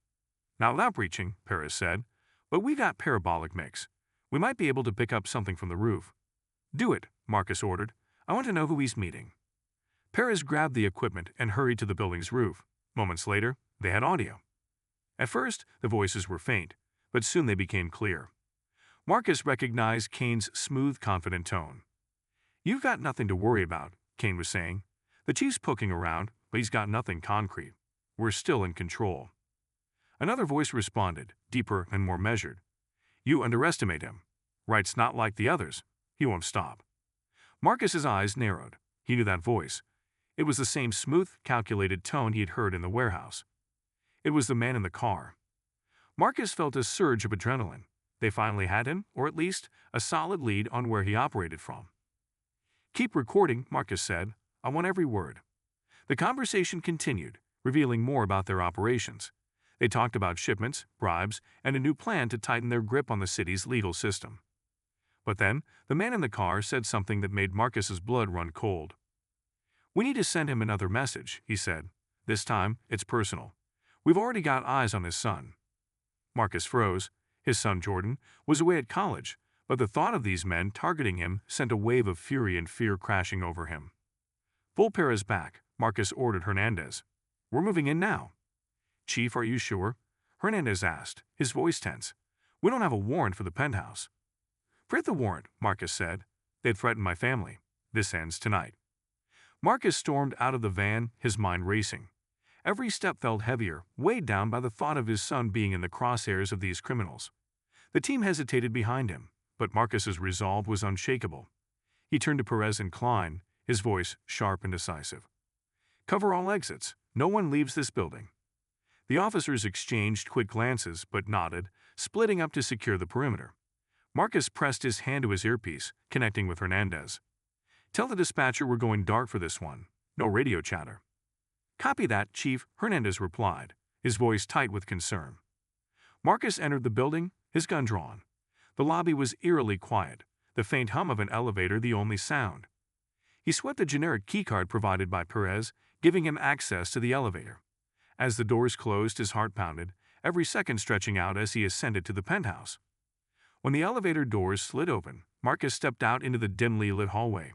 Not without reaching, Perez said, but we got parabolic mix. We might be able to pick up something from the roof. Do it, Marcus ordered. I want to know who he's meeting. Perez grabbed the equipment and hurried to the building's roof. Moments later, they had audio. At first, the voices were faint, but soon they became clear. Marcus recognized Kane's smooth, confident tone. You've got nothing to worry about, Kane was saying. The chief's poking around, but he's got nothing concrete. We're still in control. Another voice responded, deeper and more measured. You underestimate him. Wright's not like the others. He won't stop. Marcus's eyes narrowed. He knew that voice. It was the same smooth, calculated tone he had heard in the warehouse. It was the man in the car. Marcus felt a surge of adrenaline. They finally had him, or at least a solid lead on where he operated from. Keep recording, Marcus said. I want every word. The conversation continued, revealing more about their operations. They talked about shipments, bribes, and a new plan to tighten their grip on the city's legal system. But then, the man in the car said something that made Marcus's blood run cold. We need to send him another message, he said. This time, it's personal. We've already got eyes on his son. Marcus froze. His son, Jordan, was away at college, but the thought of these men targeting him sent a wave of fury and fear crashing over him. Pull Perez back, Marcus ordered Hernandez. We're moving in now. Chief, are you sure? Hernandez asked, his voice tense. We don't have a warrant for the penthouse. Forget the warrant, Marcus said. They'd threatened my family. This ends tonight. Marcus stormed out of the van, his mind racing. Every step felt heavier, weighed down by the thought of his son being in the crosshairs of these criminals. The team hesitated behind him, but Marcus's resolve was unshakable. He turned to Perez and Klein, his voice sharp and decisive. Cover all exits. No one leaves this building. The officers exchanged quick glances but nodded, splitting up to secure the perimeter. Marcus pressed his hand to his earpiece, connecting with Hernandez. Tell the dispatcher we're going dark for this one. No radio chatter. Copy that, Chief, Hernandez replied, his voice tight with concern. Marcus entered the building, his gun drawn. The lobby was eerily quiet, the faint hum of an elevator the only sound. He swept the generic keycard provided by Perez, giving him access to the elevator. As the doors closed, his heart pounded, every second stretching out as he ascended to the penthouse. When the elevator doors slid open, Marcus stepped out into the dimly lit hallway.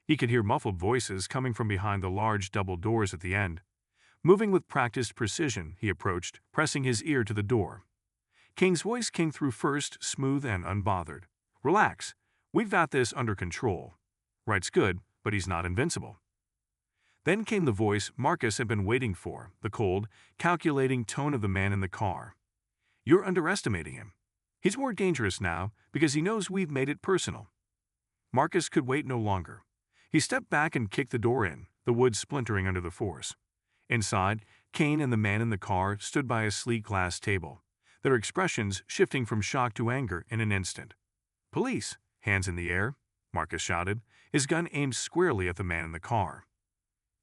He could hear muffled voices coming from behind the large double doors at the end. Moving with practiced precision, he approached, pressing his ear to the door. Kane's voice came through first, smooth and unbothered. Relax. We've got this under control. Wright's good, but he's not invincible. Then came the voice Marcus had been waiting for, the cold, calculating tone of the man in the car. You're underestimating him. He's more dangerous now because he knows we've made it personal. Marcus could wait no longer. He stepped back and kicked the door in, the wood splintering under the force. Inside, Kane and the man in the car stood by a sleek glass table, their expressions shifting from shock to anger in an instant. Police! Hands in the air, Marcus shouted, his gun aimed squarely at the man in the car.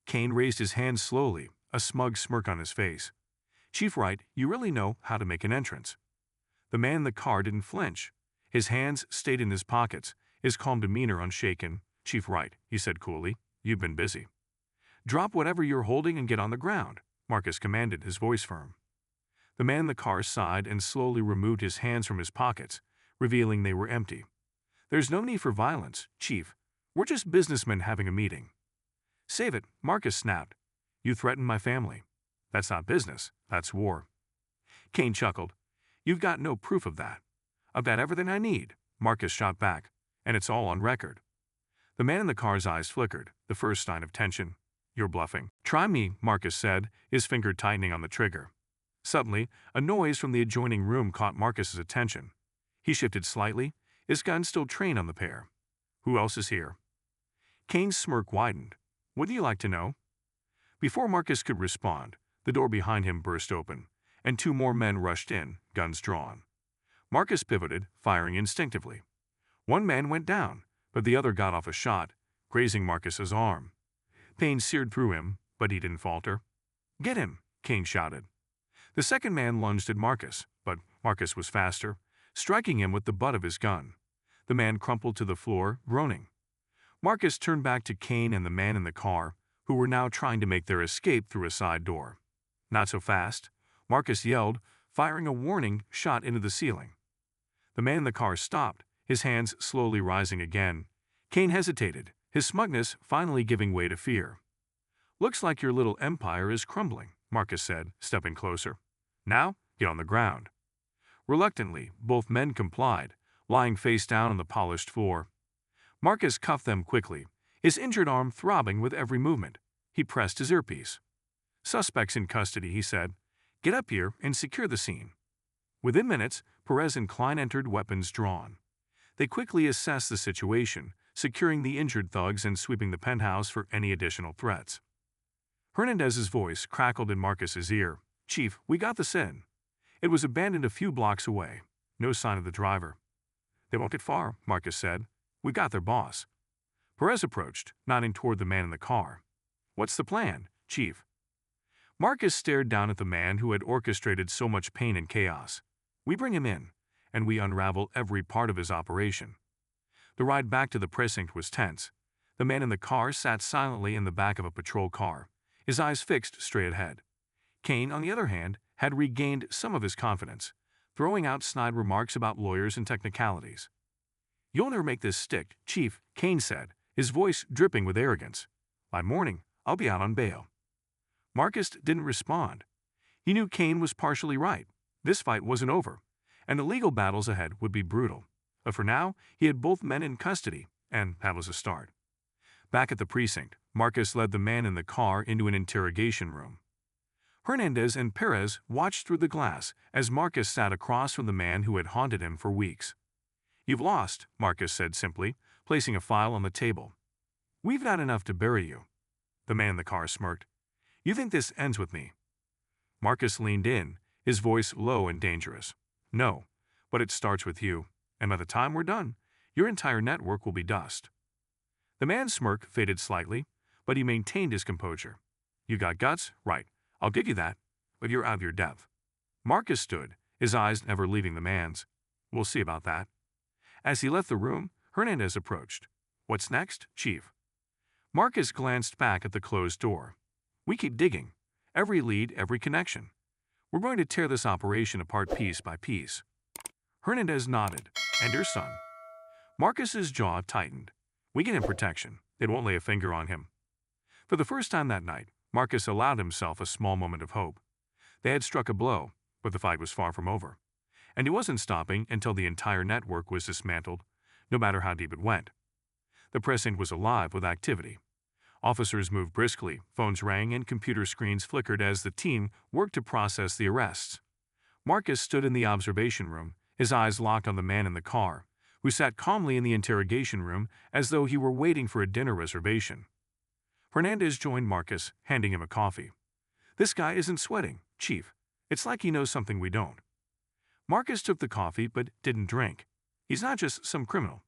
Kane raised his hand slowly, a smug smirk on his face. Chief Wright, you really know how to make an entrance. The man in the car didn't flinch. His hands stayed in his pockets, his calm demeanor unshaken. Chief Wright, he said coolly, you've been busy. Drop whatever you're holding and get on the ground, Marcus commanded, his voice firm. The man in the car sighed and slowly removed his hands from his pockets, revealing they were empty. There's no need for violence, Chief. We're just businessmen having a meeting. Save it, Marcus snapped. You threatened my family. That's not business, that's war. Kane chuckled. You've got no proof of that. I've got everything I need, Marcus shot back, and it's all on record. The man in the car's eyes flickered, the first sign of tension. You're bluffing. Try me, Marcus said, his finger tightening on the trigger. Suddenly, a noise from the adjoining room caught Marcus's attention. He shifted slightly, his gun still trained on the pair. Who else is here? Kane's smirk widened. Would you like to know? Before Marcus could respond, the door behind him burst open, and two more men rushed in, guns drawn. Marcus pivoted, firing instinctively. One man went down, but the other got off a shot, grazing Marcus's arm. Pain seared through him, but he didn't falter. Get him, Kane shouted. The second man lunged at Marcus, but Marcus was faster, striking him with the butt of his gun. The man crumpled to the floor, groaning. Marcus turned back to Kane and the man in the car, who were now trying to make their escape through a side door. Not so fast, Marcus yelled, firing a warning shot into the ceiling. The man in the car stopped, his hands slowly rising again. Kane hesitated, his smugness finally giving way to fear. Looks like your little empire is crumbling, Marcus said, stepping closer. Now, get on the ground. Reluctantly, both men complied, lying face down on the polished floor. Marcus cuffed them quickly, his injured arm throbbing with every movement. He pressed his earpiece. Suspects in custody, he said. Get up here and secure the scene. Within minutes, Perez and Klein entered, weapons drawn. They quickly assessed the situation, securing the injured thugs and sweeping the penthouse for any additional threats. Hernandez's voice crackled in Marcus's ear. Chief, we got this in. It was abandoned a few blocks away. No sign of the driver. They won't get far, Marcus said. We got their boss. Perez approached, nodding toward the man in the car. What's the plan, Chief? Marcus stared down at the man who had orchestrated so much pain and chaos. We bring him in, and we unravel every part of his operation. The ride back to the precinct was tense. The man in the car sat silently in the back of a patrol car, his eyes fixed straight ahead. Kane, on the other hand, had regained some of his confidence, throwing out snide remarks about lawyers and technicalities. You'll never make this stick, Chief, Kane said, his voice dripping with arrogance. By morning, I'll be out on bail. Marcus didn't respond. He knew Kane was partially right. This fight wasn't over, and the legal battles ahead would be brutal. But for now, he had both men in custody, and that was a start. Back at the precinct, Marcus led the man in the car into an interrogation room. Hernandez and Perez watched through the glass as Marcus sat across from the man who had haunted him for weeks. "You've lost," Marcus said simply, placing a file on the table. "We've not enough to bury you." The man in the car smirked. "You think this ends with me?" Marcus leaned in, his voice low and dangerous. "No, but it starts with you, and by the time we're done, your entire network will be dust." The man's smirk faded slightly, but he maintained his composure. "You got guts, right, I'll give you that, but you're out of your depth." Marcus stood, his eyes never leaving the man's. "We'll see about that." As he left the room, Hernandez approached. "What's next, Chief?" Marcus glanced back at the closed door. "We keep digging. Every lead, every connection. We're going to tear this operation apart piece by piece." Hernandez nodded. "And your son?" Marcus's jaw tightened. "We get him protection. It won't lay a finger on him." For the first time that night, Marcus allowed himself a small moment of hope. They had struck a blow, but the fight was far from over. And he wasn't stopping until the entire network was dismantled, no matter how deep it went. The precinct was alive with activity. Officers moved briskly, phones rang, and computer screens flickered as the team worked to process the arrests. Marcus stood in the observation room, his eyes locked on the man in the car, who sat calmly in the interrogation room as though he were waiting for a dinner reservation. Hernandez joined Marcus, handing him a coffee. "This guy isn't sweating, Chief. It's like he knows something we don't." Marcus took the coffee but didn't drink. He's not just some criminal.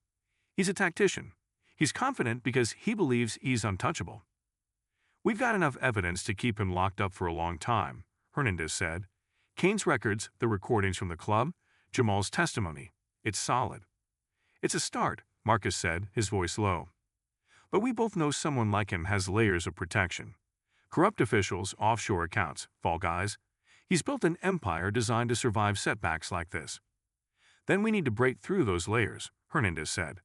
He's a tactician. He's confident because he believes he's untouchable. "We've got enough evidence to keep him locked up for a long time," Hernandez said. "Kane's records, the recordings from the club, Jamal's testimony. It's solid." "It's a start," Marcus said, his voice low. "But we both know someone like him has layers of protection. Corrupt officials, offshore accounts, fall guys. He's built an empire designed to survive setbacks like this." "Then we need to break through those layers," Hernandez said.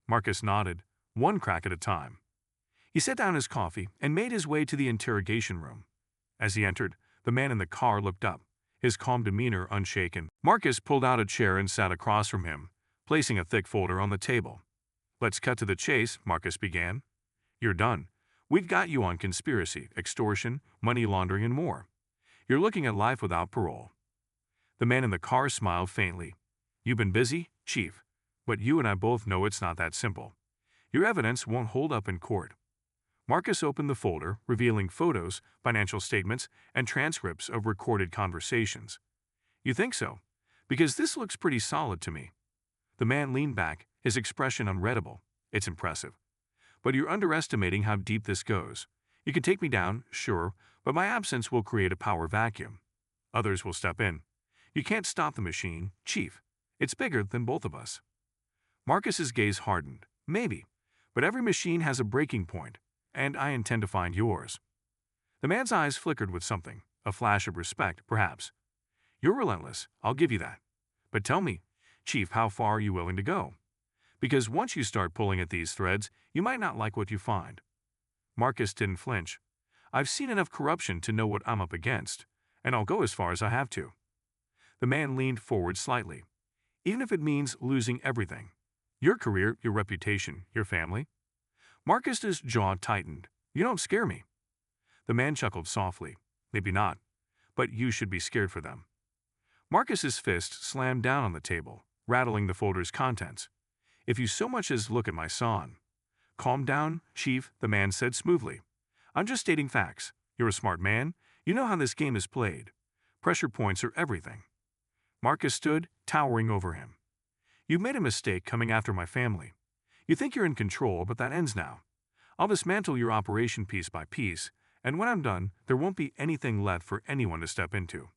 Marcus nodded, one crack at a time. He set down his coffee and made his way to the interrogation room. As he entered, the man in the car looked up, his calm demeanor unshaken. Marcus pulled out a chair and sat across from him, placing a thick folder on the table. "Let's cut to the chase," Marcus began. "You're done. We've got you on conspiracy, extortion, money laundering, and more. You're looking at life without parole." The man in the car smiled faintly. "You've been busy, Chief, but you and I both know it's not that simple. Your evidence won't hold up in court." Marcus opened the folder, revealing photos, financial statements, and transcripts of recorded conversations. "You think so? Because this looks pretty solid to me." The man leaned back, his expression unreadable. "It's impressive. But you're underestimating how deep this goes. You can take me down, sure, but my absence will create a power vacuum. Others will step in. You can't stop the machine, Chief. It's bigger than both of us." Marcus's gaze hardened. "Maybe, but every machine has a breaking point, and I intend to find yours." The man's eyes flickered with something, a flash of respect, perhaps. "You're relentless, I'll give you that. But tell me, Chief, how far are you willing to go? Because once you start pulling at these threads, you might not like what you find." Marcus didn't flinch. "I've seen enough corruption to know what I'm up against, and I'll go as far as I have to." The man leaned forward slightly. "Even if it means losing everything. Your career, your reputation, your family." Marcus's jaw tightened. "You don't scare me." The man chuckled softly. "Maybe not, but you should be scared for them." Marcus's fist slammed down on the table, rattling the folder's contents. "If you so much as look at my son." "Calm down, Chief," the man said smoothly. "I'm just stating facts. You're a smart man. You know how this game is played. Pressure points are everything." Marcus stood, towering over him. "You made a mistake coming after my family. You think you're in control, but that ends now. I'll dismantle your operation piece by piece, and when I'm done, there won't be anything left for anyone to step into."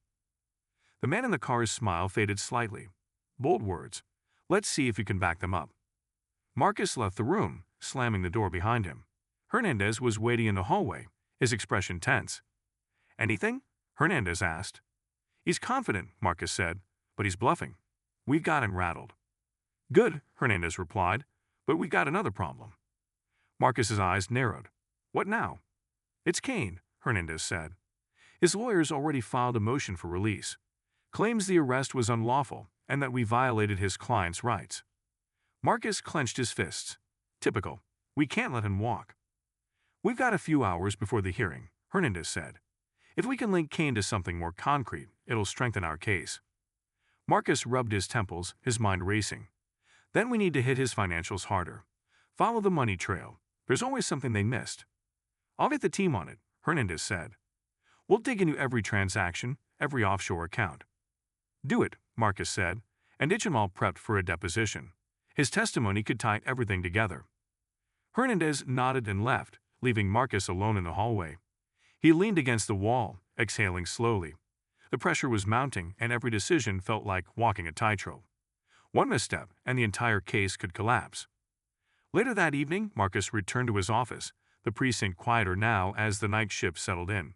The man in the car's smile faded slightly. Bold words. Let's see if you can back them up. Marcus left the room, slamming the door behind him. Hernandez was waiting in the hallway, his expression tense. "Anything?" Hernandez asked. "He's confident," Marcus said, "but he's bluffing. We've got him rattled." "Good," Hernandez replied, "but we've got another problem." Marcus's eyes narrowed. "What now?" "It's Kane," Hernandez said. "His lawyers already filed a motion for release. Claims the arrest was unlawful, and that we violated his client's rights. Marcus clenched his fists. Typical. We can't let him walk. We've got a few hours before the hearing, Hernandez said. If we can link Kane to something more concrete, it'll strengthen our case. Marcus rubbed his temples, his mind racing. Then we need to hit his financials harder. Follow the money trail. There's always something they missed. I'll get the team on it, Hernandez said. We'll dig into every transaction, every offshore account. Do it, Marcus said, and Jamal prepped for a deposition. His testimony could tie everything together. Hernandez nodded and left, leaving Marcus alone in the hallway. He leaned against the wall, exhaling slowly. The pressure was mounting, and every decision felt like walking a tightrope. One misstep, and the entire case could collapse. Later that evening, Marcus returned to his office, the precinct quieter now as the night shift settled in.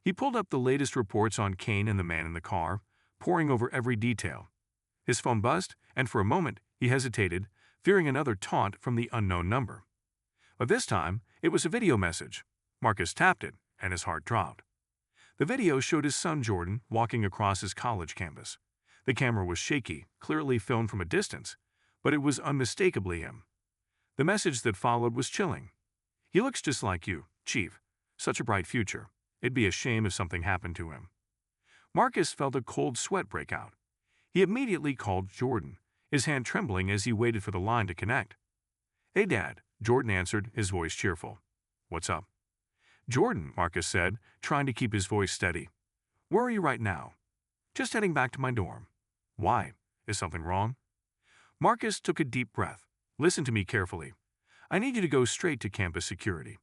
He pulled up the latest reports on Kane and the man in the car, poring over every detail. His phone buzzed, and for a moment he hesitated, fearing another taunt from the unknown number. But this time, it was a video message. Marcus tapped it, and his heart dropped. The video showed his son Jordan walking across his college campus. The camera was shaky, clearly filmed from a distance, but it was unmistakably him. The message that followed was chilling. He looks just like you, Chief. Such a bright future. It'd be a shame if something happened to him. Marcus felt a cold sweat break out. He immediately called Jordan, his hand trembling as he waited for the line to connect. Hey, Dad, Jordan answered, his voice cheerful. What's up? Jordan, Marcus said, trying to keep his voice steady. Where are you right now? Just heading back to my dorm. Why? Is something wrong? Marcus took a deep breath. Listen to me carefully. I need you to go straight to campus security.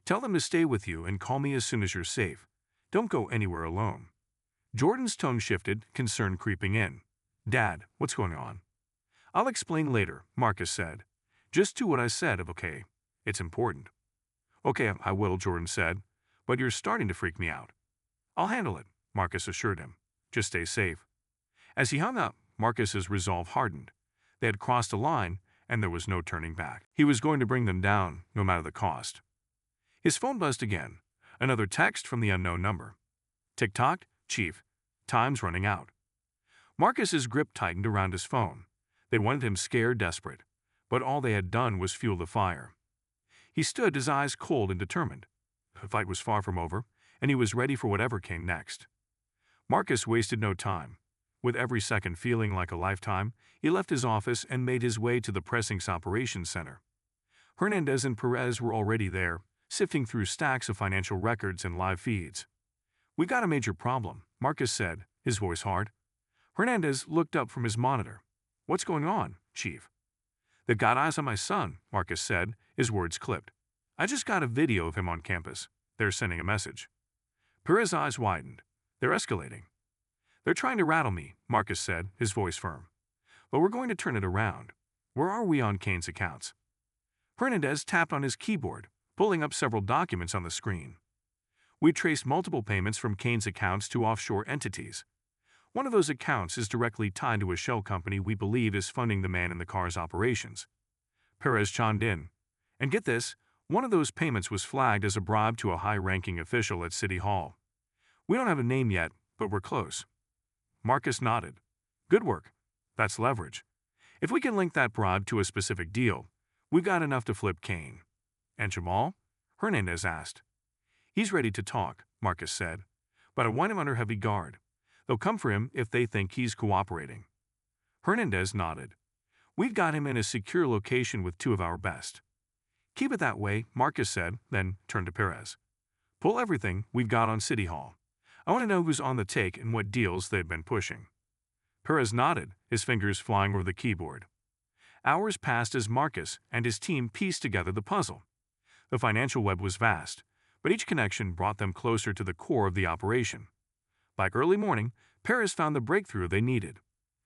Tell them to stay with you and call me as soon as you're safe. Don't go anywhere alone. Jordan's tone shifted, concern creeping in. Dad, what's going on? I'll explain later, Marcus said. Just do what I said, okay? It's important. Okay, I will, Jordan said, but you're starting to freak me out. I'll handle it, Marcus assured him. Just stay safe. As he hung up, Marcus's resolve hardened. They had crossed a line, and there was no turning back. He was going to bring them down, no matter the cost. His phone buzzed again. Another text from the unknown number. Tick-tock, Chief. Time's running out. Marcus's grip tightened around his phone. They wanted him scared, desperate, but all they had done was fuel the fire. He stood, his eyes cold and determined. The fight was far from over, and he was ready for whatever came next. Marcus wasted no time. With every second feeling like a lifetime, he left his office and made his way to the precinct's operations center. Hernandez and Perez were already there, sifting through stacks of financial records and live feeds. We got a major problem, Marcus said, his voice hard. Hernandez looked up from his monitor. What's going on, Chief? They've got eyes on my son, Marcus said, his words clipped. I just got a video of him on campus. They're sending a message. Perez's eyes widened. They're escalating. They're trying to rattle me, Marcus said, his voice firm. But we're going to turn it around. Where are we on Kane's accounts? Hernandez tapped on his keyboard, pulling up several documents on the screen. We traced multiple payments from Kane's accounts to offshore entities. One of those accounts is directly tied to a shell company we believe is funding the man in the car's operations. Perez chimed in. And get this, one of those payments was flagged as a bribe to a high-ranking official at City Hall. We don't have a name yet, but we're close. Marcus nodded. Good work. That's leverage. If we can link that bribe to a specific deal, we've got enough to flip Kane. And Jamal? Hernandez asked. He's ready to talk, Marcus said, but I want him under heavy guard. They'll come for him if they think he's cooperating. Hernandez nodded. We've got him in a secure location with two of our best. Keep it that way, Marcus said, then turned to Perez. Pull everything we've got on City Hall. I want to know who's on the take and what deals they've been pushing. Perez nodded, his fingers flying over the keyboard. Hours passed as Marcus and his team pieced together the puzzle. The financial web was vast, but each connection brought them closer to the core of the operation. By early morning, Perez found the breakthrough they needed.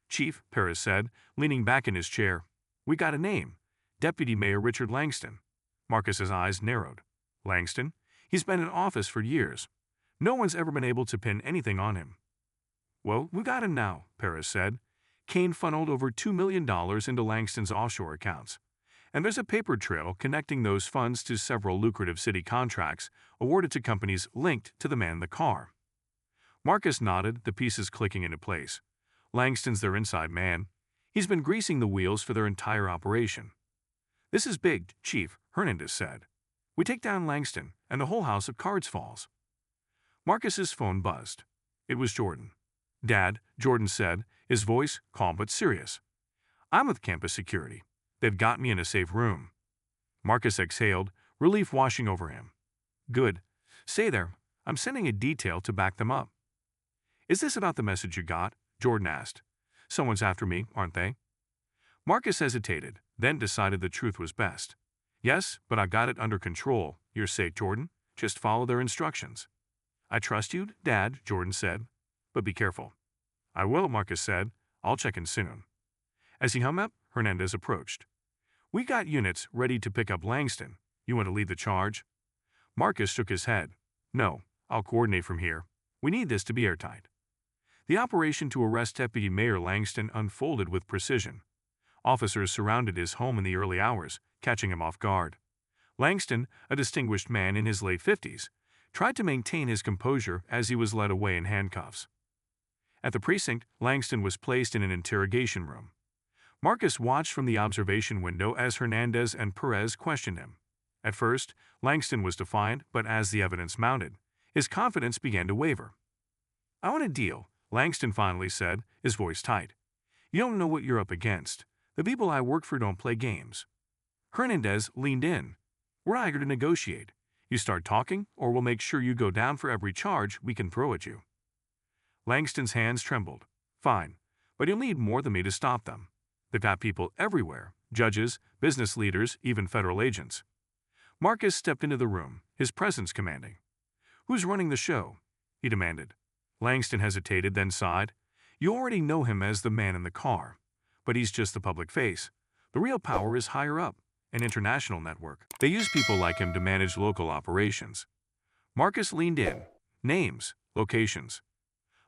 Chief, Perez said, leaning back in his chair, we got a name. Deputy Mayor Richard Langston. Marcus's eyes narrowed. Langston? He's been in office for years. No one's ever been able to pin anything on him. Well, we got him now, Perez said. Kane funneled over $2 million into Langston's offshore accounts. And there's a paper trail connecting those funds to several lucrative city contracts awarded to companies linked to the man in the car. Marcus nodded, the pieces clicking into place. Langston's their inside man. He's been greasing the wheels for their entire operation. This is big, Chief, Hernandez said. We take down Langston, and the whole house of cards falls. Marcus's phone buzzed. It was Jordan. Dad, Jordan said, his voice calm but serious. I'm with campus security. They've got me in a safe room. Marcus exhaled, relief washing over him. Good. Stay there. I'm sending a detail to back them up. Is this about the message you got? Jordan asked. Someone's after me, aren't they? Marcus hesitated, then decided the truth was best. Yes, but I got it under control. You're safe, Jordan. Just follow their instructions. I trust you, Dad, Jordan said. But be careful. I will, Marcus said. I'll check in soon. As he hung up, Hernandez approached. We got units ready to pick up Langston. You want to lead the charge? Marcus shook his head. No, I'll coordinate from here. We need this to be airtight. The operation to arrest Deputy Mayor Langston unfolded with precision. Officers surrounded his home in the early hours, catching him off guard. Langston, a distinguished man in his late 50s, tried to maintain his composure as he was led away in handcuffs. At the precinct, Langston was placed in an interrogation room. Marcus watched from the observation window as Hernandez and Perez questioned him. At first, Langston was defiant, but as the evidence mounted, his confidence began to waver. I want a deal, Langston finally said, his voice tight. You don't know what you're up against. The people I work for don't play games. Hernandez leaned in. We're eager to negotiate. You start talking, or we'll make sure you go down for every charge we can throw at you. Langston's hands trembled. Fine, but you'll need more than me to stop them. They've got people everywhere, judges, business leaders, even federal agents. Marcus stepped into the room, his presence commanding. Who's running the show? He demanded. Langston hesitated, then sighed. You already know him as the man in the car, but he's just the public face. The real power is higher up, an international network. They use people like him to manage local operations. Marcus leaned in. Names, locations.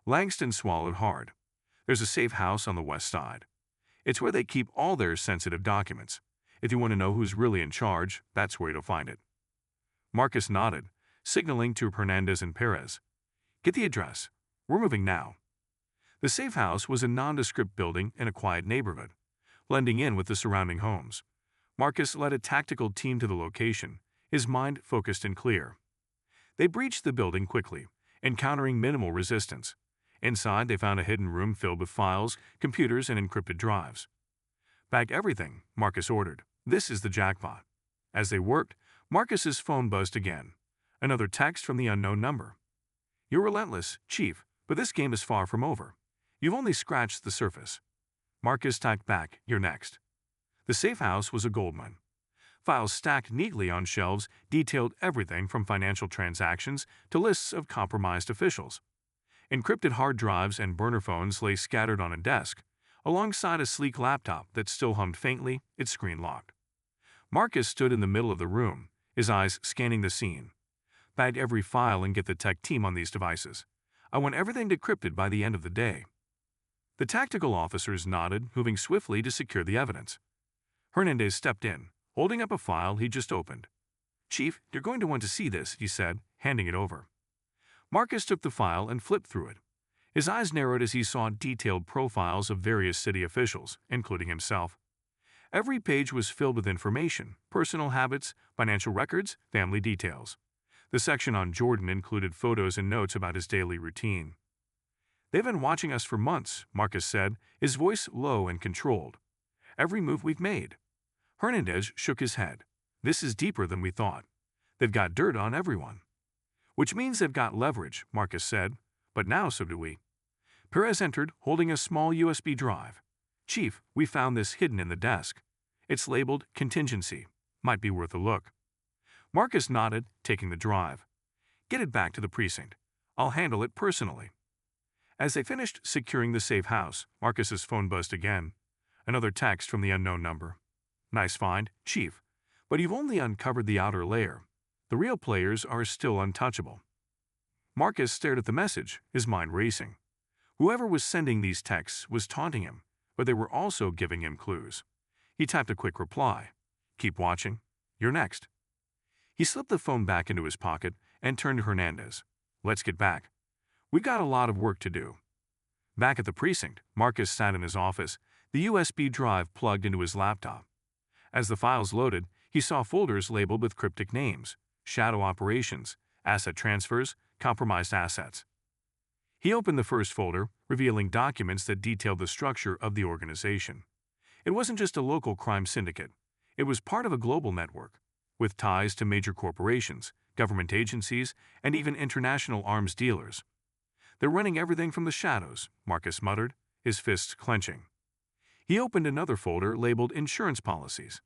Langston swallowed hard. There's a safe house on the west side. It's where they keep all their sensitive documents. If you want to know who's really in charge, that's where you'll find it. Marcus nodded, signaling to Hernandez and Perez. Get the address. We're moving now. The safe house was a nondescript building in a quiet neighborhood, blending in with the surrounding homes. Marcus led a tactical team to the location, his mind focused and clear. They breached the building quickly, encountering minimal resistance. Inside, they found a hidden room filled with files, computers, and encrypted drives. Bag everything, Marcus ordered. This is the jackpot. As they worked, Marcus's phone buzzed again. Another text from the unknown number. You're relentless, Chief, but this game is far from over. You've only scratched the surface. Marcus typed back, You're next. The safe house was a goldmine. Files stacked neatly on shelves detailed everything from financial transactions to lists of compromised officials. Encrypted hard drives and burner phones lay scattered on a desk, alongside a sleek laptop that still hummed faintly, its screen locked. Marcus stood in the middle of the room, his eyes scanning the scene. Bag every file and get the tech team on these devices. I want everything decrypted by the end of the day. The tactical officers nodded, moving swiftly to secure the evidence. Hernandez stepped in, holding up a file he just opened. Chief, you're going to want to see this, he said, handing it over. Marcus took the file and flipped through it. His eyes narrowed as he saw detailed profiles of various city officials, including himself. Every page was filled with information, personal habits, financial records, family details. The section on Jordan included photos and notes about his daily routine. They've been watching us for months, Marcus said, his voice low and controlled. Every move we've made. Hernandez shook his head. This is deeper than we thought. They've got dirt on everyone. Which means they've got leverage, Marcus said, but now so do we. Perez entered, holding a small USB drive. Chief, we found this hidden in the desk. It's labeled contingency. Might be worth a look. Marcus nodded, taking the drive. Get it back to the precinct. I'll handle it personally. As they finished securing the safe house, Marcus's phone buzzed again. Another text from the unknown number. Nice find, Chief, but you've only uncovered the outer layer. The real players are still untouchable. Marcus stared at the message, his mind racing. Whoever was sending these texts was taunting him, but they were also giving him clues. He typed a quick reply. Keep watching. You're next. He slipped the phone back into his pocket and turned to Hernandez. Let's get back. We've got a lot of work to do. Back at the precinct, Marcus sat in his office, the USB drive plugged into his laptop. As the files loaded, he saw folders labeled with cryptic names: shadow operations, asset transfers, compromised assets. He opened the first folder, revealing documents that detailed the structure of the organization. It wasn't just a local crime syndicate. It was part of a global network, with ties to major corporations, government agencies, and even international arms dealers. "They're running everything from the shadows," Marcus muttered, his fists clenching. He opened another folder labeled insurance policies.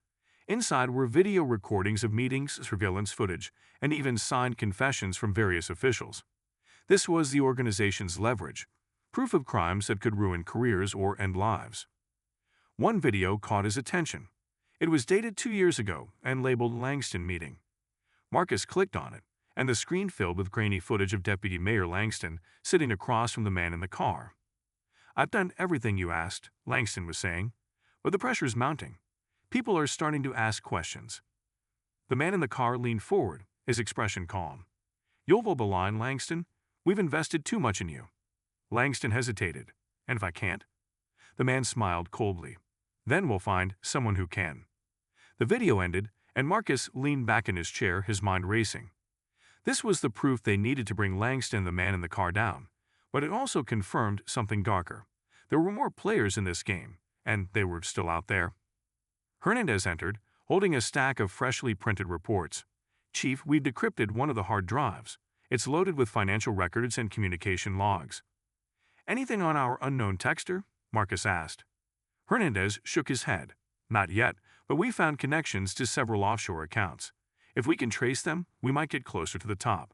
Inside were video recordings of meetings, surveillance footage, and even signed confessions from various officials. This was the organization's leverage, proof of crimes that could ruin careers or end lives. One video caught his attention. It was dated 2 years ago and labeled Langston Meeting. Marcus clicked on it, and the screen filled with grainy footage of Deputy Mayor Langston sitting across from the man in the car. "I've done everything you asked," Langston was saying, "but the pressure's mounting. People are starting to ask questions." The man in the car leaned forward, his expression calm. "You'll hold the line, Langston. We've invested too much in you." Langston hesitated. "And if I can't?" The man smiled coldly. "Then we'll find someone who can." The video ended, and Marcus leaned back in his chair, his mind racing. This was the proof they needed to bring Langston and the man in the car down, but it also confirmed something darker. There were more players in this game, and they were still out there. Hernandez entered, holding a stack of freshly printed reports. "Chief, we've decrypted one of the hard drives. It's loaded with financial records and communication logs." "Anything on our unknown texter?" Marcus asked. Hernandez shook his head. "Not yet, but we found connections to several offshore accounts. If we can trace them, we might get closer to the top."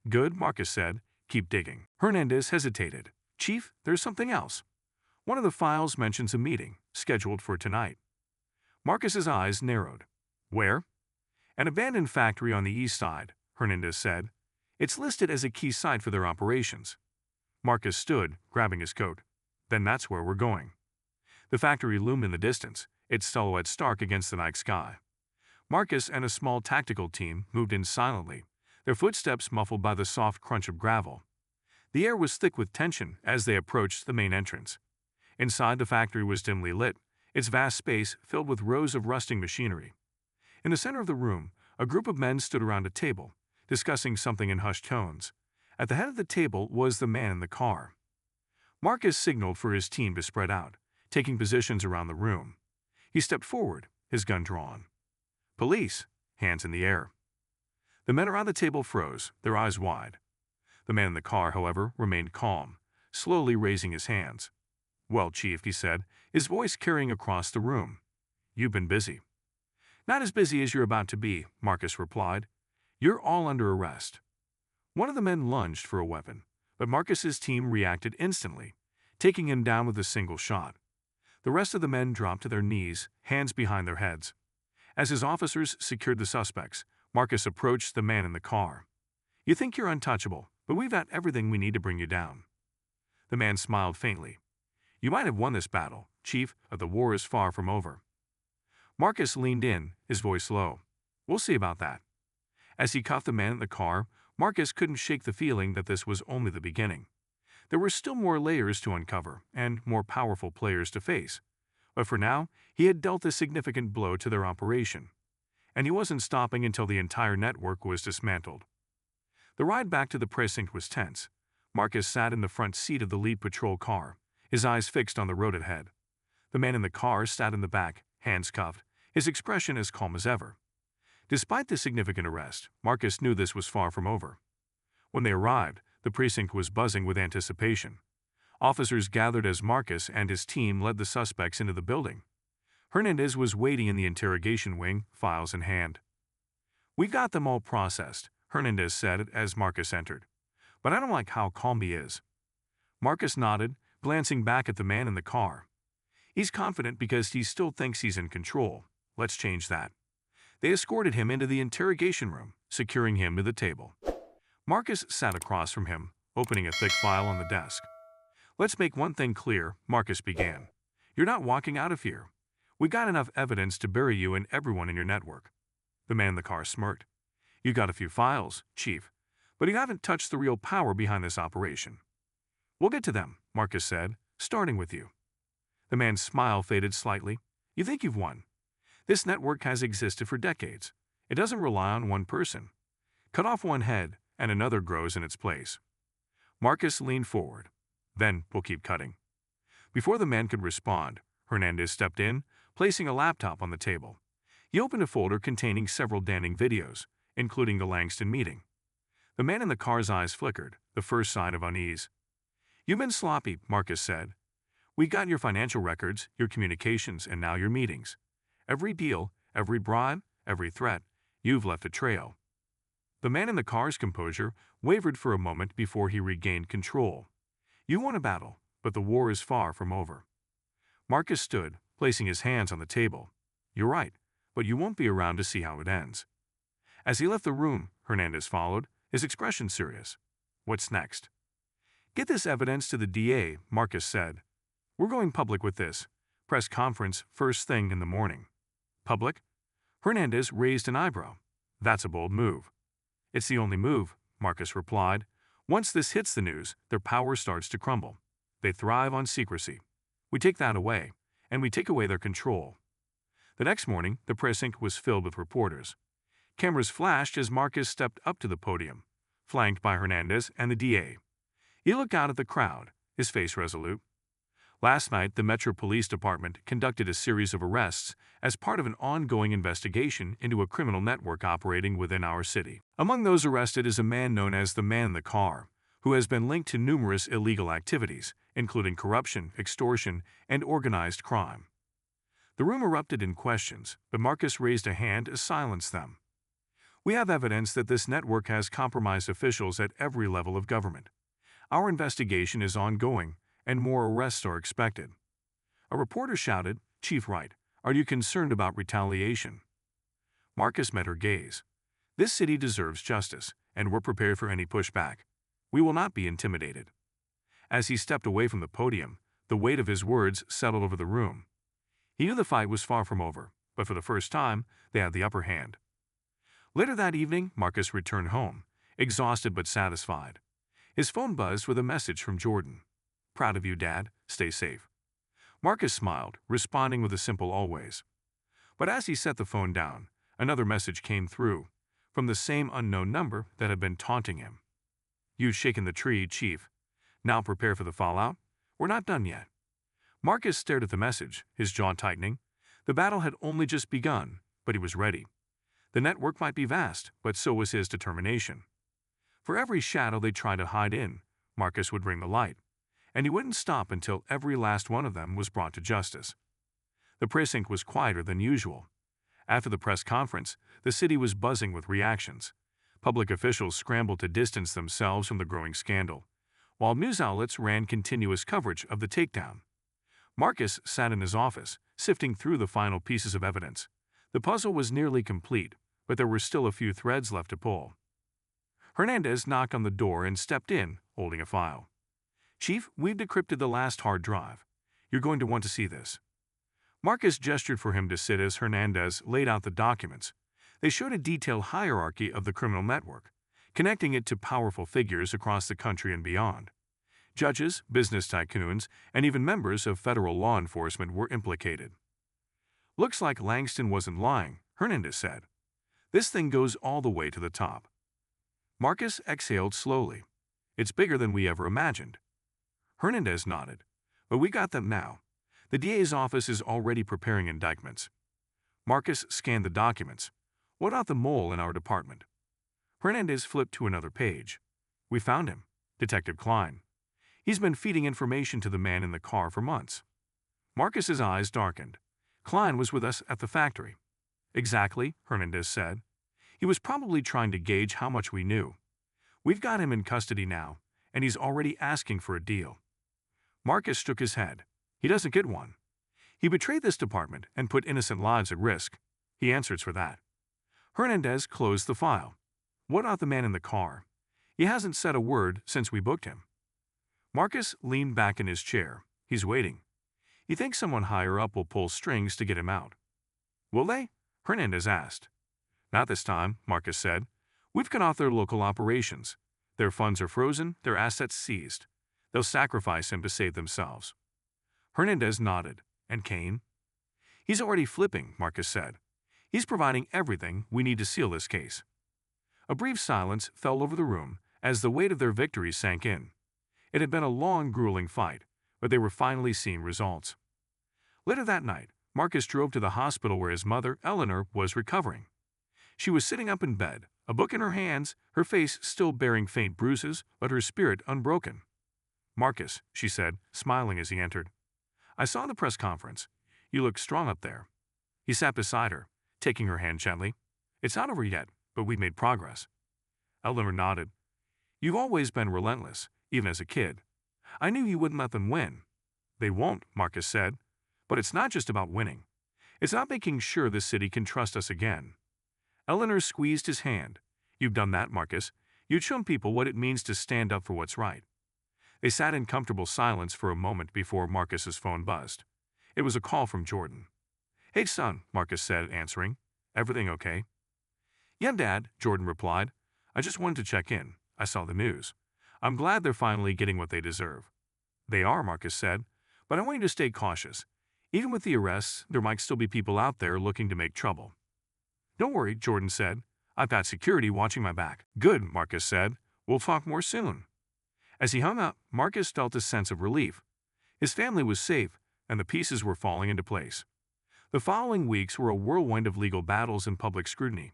"Good," Marcus said. "Keep digging." Hernandez hesitated. "Chief, there's something else. One of the files mentions a meeting, scheduled for tonight." Marcus's eyes narrowed. "Where?" "An abandoned factory on the east side," Hernandez said. "It's listed as a key site for their operations." Marcus stood, grabbing his coat. "Then that's where we're going." The factory loomed in the distance, its silhouette stark against the night sky. Marcus and a small tactical team moved in silently, their footsteps muffled by the soft crunch of gravel. The air was thick with tension as they approached the main entrance. Inside, the factory was dimly lit, its vast space filled with rows of rusting machinery. In the center of the room, a group of men stood around a table, discussing something in hushed tones. At the head of the table was the man in the car. Marcus signaled for his team to spread out, taking positions around the room. He stepped forward, his gun drawn. "Police," hands in the air. The men around the table froze, their eyes wide. The man in the car, however, remained calm, slowly raising his hands. "Well, Chief," he said, his voice carrying across the room. "You've been busy." "Not as busy as you're about to be," Marcus replied. "You're all under arrest." One of the men lunged for a weapon, but Marcus's team reacted instantly, taking him down with a single shot. The rest of the men dropped to their knees, hands behind their heads. As his officers secured the suspects, Marcus approached the man in the car. "You think you're untouchable, but we've got everything we need to bring you down." The man smiled faintly. "You might have won this battle, Chief, but the war is far from over." Marcus leaned in, his voice low. "We'll see about that." As he cuffed the man in the car, Marcus couldn't shake the feeling that this was only the beginning. There were still more layers to uncover and more powerful players to face. But for now, he had dealt a significant blow to their operation. And he wasn't stopping until the entire network was dismantled. The ride back to the precinct was tense. Marcus sat in the front seat of the lead patrol car, his eyes fixed on the road ahead. The man in the car sat in the back, hands cuffed, his expression as calm as ever. Despite the significant arrest, Marcus knew this was far from over. When they arrived, the precinct was buzzing with anticipation. Officers gathered as Marcus and his team led the suspects into the building. Hernandez was waiting in the interrogation wing, files in hand. "We've got them all processed," Hernandez said as Marcus entered. "But I don't like how calm he is." Marcus nodded, glancing back at the man in the car. "He's confident because he still thinks he's in control. Let's change that." They escorted him into the interrogation room, securing him to the table. Marcus sat across from him, opening a thick file on the desk. "Let's make one thing clear," Marcus began. "You're not walking out of here. We got enough evidence to bury you and everyone in your network." The man in the car smirked. "You got a few files, Chief, but you haven't touched the real power behind this operation." We'll get to them, Marcus said, starting with you. The man's smile faded slightly. You think you've won? This network has existed for decades. It doesn't rely on one person. Cut off one head, and another grows in its place. Marcus leaned forward. Then we'll keep cutting. Before the man could respond, Hernandez stepped in, placing a laptop on the table. He opened a folder containing several damning videos, including the Langston meeting. The man in the car's eyes flickered, the first sign of unease. You've been sloppy, Marcus said. We got your financial records, your communications, and now your meetings. Every deal, every bribe, every threat, you've left a trail. The man in the car's composure wavered for a moment before he regained control. You won a battle, but the war is far from over. Marcus stood, placing his hands on the table. You're right, but you won't be around to see how it ends. As he left the room, Hernandez followed, his expression serious. What's next? Get this evidence to the DA, Marcus said. We're going public with this. Press conference first thing in the morning. Public? Hernandez raised an eyebrow. That's a bold move. It's the only move, Marcus replied. Once this hits the news, their power starts to crumble. They thrive on secrecy. We take that away, and we take away their control. The next morning, the precinct was filled with reporters. Cameras flashed as Marcus stepped up to the podium, flanked by Hernandez and the DA. He looked out at the crowd, his face resolute. Last night, the Metro Police Department conducted a series of arrests as part of an ongoing investigation into a criminal network operating within our city. Among those arrested is a man known as the Man in the Car, who has been linked to numerous illegal activities, including corruption, extortion, and organized crime. The room erupted in questions, but Marcus raised a hand to silence them. We have evidence that this network has compromised officials at every level of government. Our investigation is ongoing, and more arrests are expected. A reporter shouted, Chief Wright, are you concerned about retaliation? Marcus met her gaze. This city deserves justice, and we're prepared for any pushback. We will not be intimidated. As he stepped away from the podium, the weight of his words settled over the room. He knew the fight was far from over, but for the first time, they had the upper hand. Later that evening, Marcus returned home, exhausted but satisfied. His phone buzzed with a message from Jordan. Proud of you, Dad. Stay safe. Marcus smiled, responding with a simple always. But as he set the phone down, another message came through, from the same unknown number that had been taunting him. You've shaken the tree, Chief. Now prepare for the fallout. We're not done yet. Marcus stared at the message, his jaw tightening. The battle had only just begun, but he was ready. The network might be vast, but so was his determination. For every shadow they tried to hide in, Marcus would bring the light, and he wouldn't stop until every last one of them was brought to justice. The precinct was quieter than usual. After the press conference, the city was buzzing with reactions. Public officials scrambled to distance themselves from the growing scandal, while news outlets ran continuous coverage of the takedown. Marcus sat in his office, sifting through the final pieces of evidence. The puzzle was nearly complete, but there were still a few threads left to pull. Hernandez knocked on the door and stepped in, holding a file. Chief, we've decrypted the last hard drive. You're going to want to see this. Marcus gestured for him to sit as Hernandez laid out the documents. They showed a detailed hierarchy of the criminal network, connecting it to powerful figures across the country and beyond. Judges, business tycoons, and even members of federal law enforcement were implicated. Looks like Langston wasn't lying, Hernandez said. This thing goes all the way to the top. Marcus exhaled slowly. It's bigger than we ever imagined. Hernandez nodded. But we got them now. The DA's office is already preparing indictments. Marcus scanned the documents. What about the mole in our department? Hernandez flipped to another page. We found him, Detective Klein. He's been feeding information to the man in the car for months. Marcus's eyes darkened. Klein was with us at the factory. Exactly, Hernandez said. He was probably trying to gauge how much we knew. We've got him in custody now, and he's already asking for a deal. Marcus shook his head. He doesn't get one. He betrayed this department and put innocent lives at risk. He answers for that. Hernandez closed the file. What about the man in the car? He hasn't said a word since we booked him. Marcus leaned back in his chair. He's waiting. He thinks someone higher up will pull strings to get him out. Will they? Hernandez asked. Not this time, Marcus said. We've cut off their local operations. Their funds are frozen, their assets seized. They'll sacrifice him to save themselves. Hernandez nodded. And Kane? He's already flipping, Marcus said. He's providing everything we need to seal this case. A brief silence fell over the room as the weight of their victory sank in. It had been a long, grueling fight, but they were finally seeing results. Later that night, Marcus drove to the hospital where his mother, Eleanor, was recovering. She was sitting up in bed, a book in her hands, her face still bearing faint bruises, but her spirit unbroken. "Marcus," she said, smiling as he entered. "I saw the press conference. You look strong up there." He sat beside her, taking her hand gently. "It's not over yet, but we've made progress." Eleanor nodded. "You've always been relentless, even as a kid. I knew you wouldn't let them win." "They won't," Marcus said. "But it's not just about winning. It's about making sure the city can trust us again." Eleanor squeezed his hand. "You've done that, Marcus. You've shown people what it means to stand up for what's right." They sat in comfortable silence for a moment before Marcus's phone buzzed. It was a call from Jordan. "Hey, son," Marcus said, answering. "Everything okay?" "Yeah, Dad," Jordan replied. "I just wanted to check in. I saw the news. I'm glad they're finally getting what they deserve." "They are," Marcus said, "but I want you to stay cautious. Even with the arrests, there might still be people out there looking to make trouble." "Don't worry," Jordan said. "I've got security watching my back." "Good," Marcus said. "We'll talk more soon." As he hung up, Marcus felt a sense of relief. His family was safe, and the pieces were falling into place. The following weeks were a whirlwind of legal battles and public scrutiny.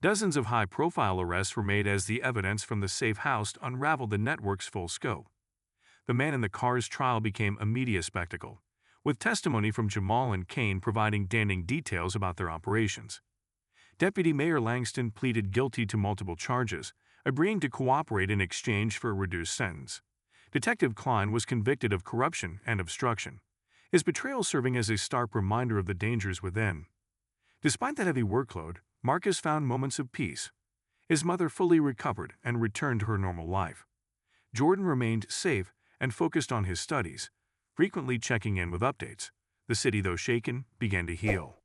Dozens of high-profile arrests were made as the evidence from the safe house unraveled the network's full scope. The man in the car's trial became a media spectacle, with testimony from Jamal and Kane providing damning details about their operations. Deputy Mayor Langston pleaded guilty to multiple charges, agreeing to cooperate in exchange for a reduced sentence. Detective Klein was convicted of corruption and obstruction, his betrayal serving as a stark reminder of the dangers within. Despite that heavy workload, Marcus found moments of peace. His mother fully recovered and returned to her normal life. Jordan remained safe and focused on his studies, frequently checking in with updates. The city, though shaken, began to heal.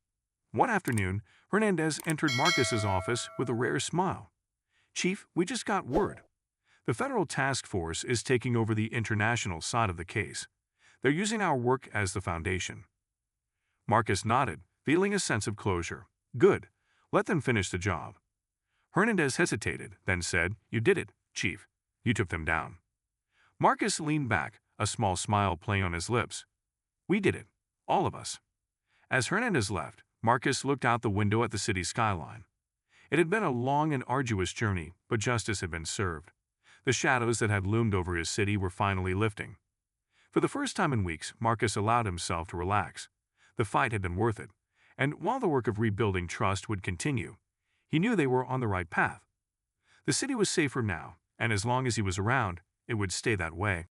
One afternoon, Hernandez entered Marcus's office with a rare smile. "Chief, we just got word. The federal task force is taking over the international side of the case. They're using our work as the foundation." Marcus nodded, feeling a sense of closure. "Good. Let them finish the job." Hernandez hesitated, then said, "You did it, Chief. You took them down." Marcus leaned back, a small smile playing on his lips. "We did it. All of us." As Hernandez left, Marcus looked out the window at the city skyline. It had been a long and arduous journey, but justice had been served. The shadows that had loomed over his city were finally lifting. For the first time in weeks, Marcus allowed himself to relax. The fight had been worth it, and while the work of rebuilding trust would continue, he knew they were on the right path. The city was safer now, and as long as he was around, it would stay that way.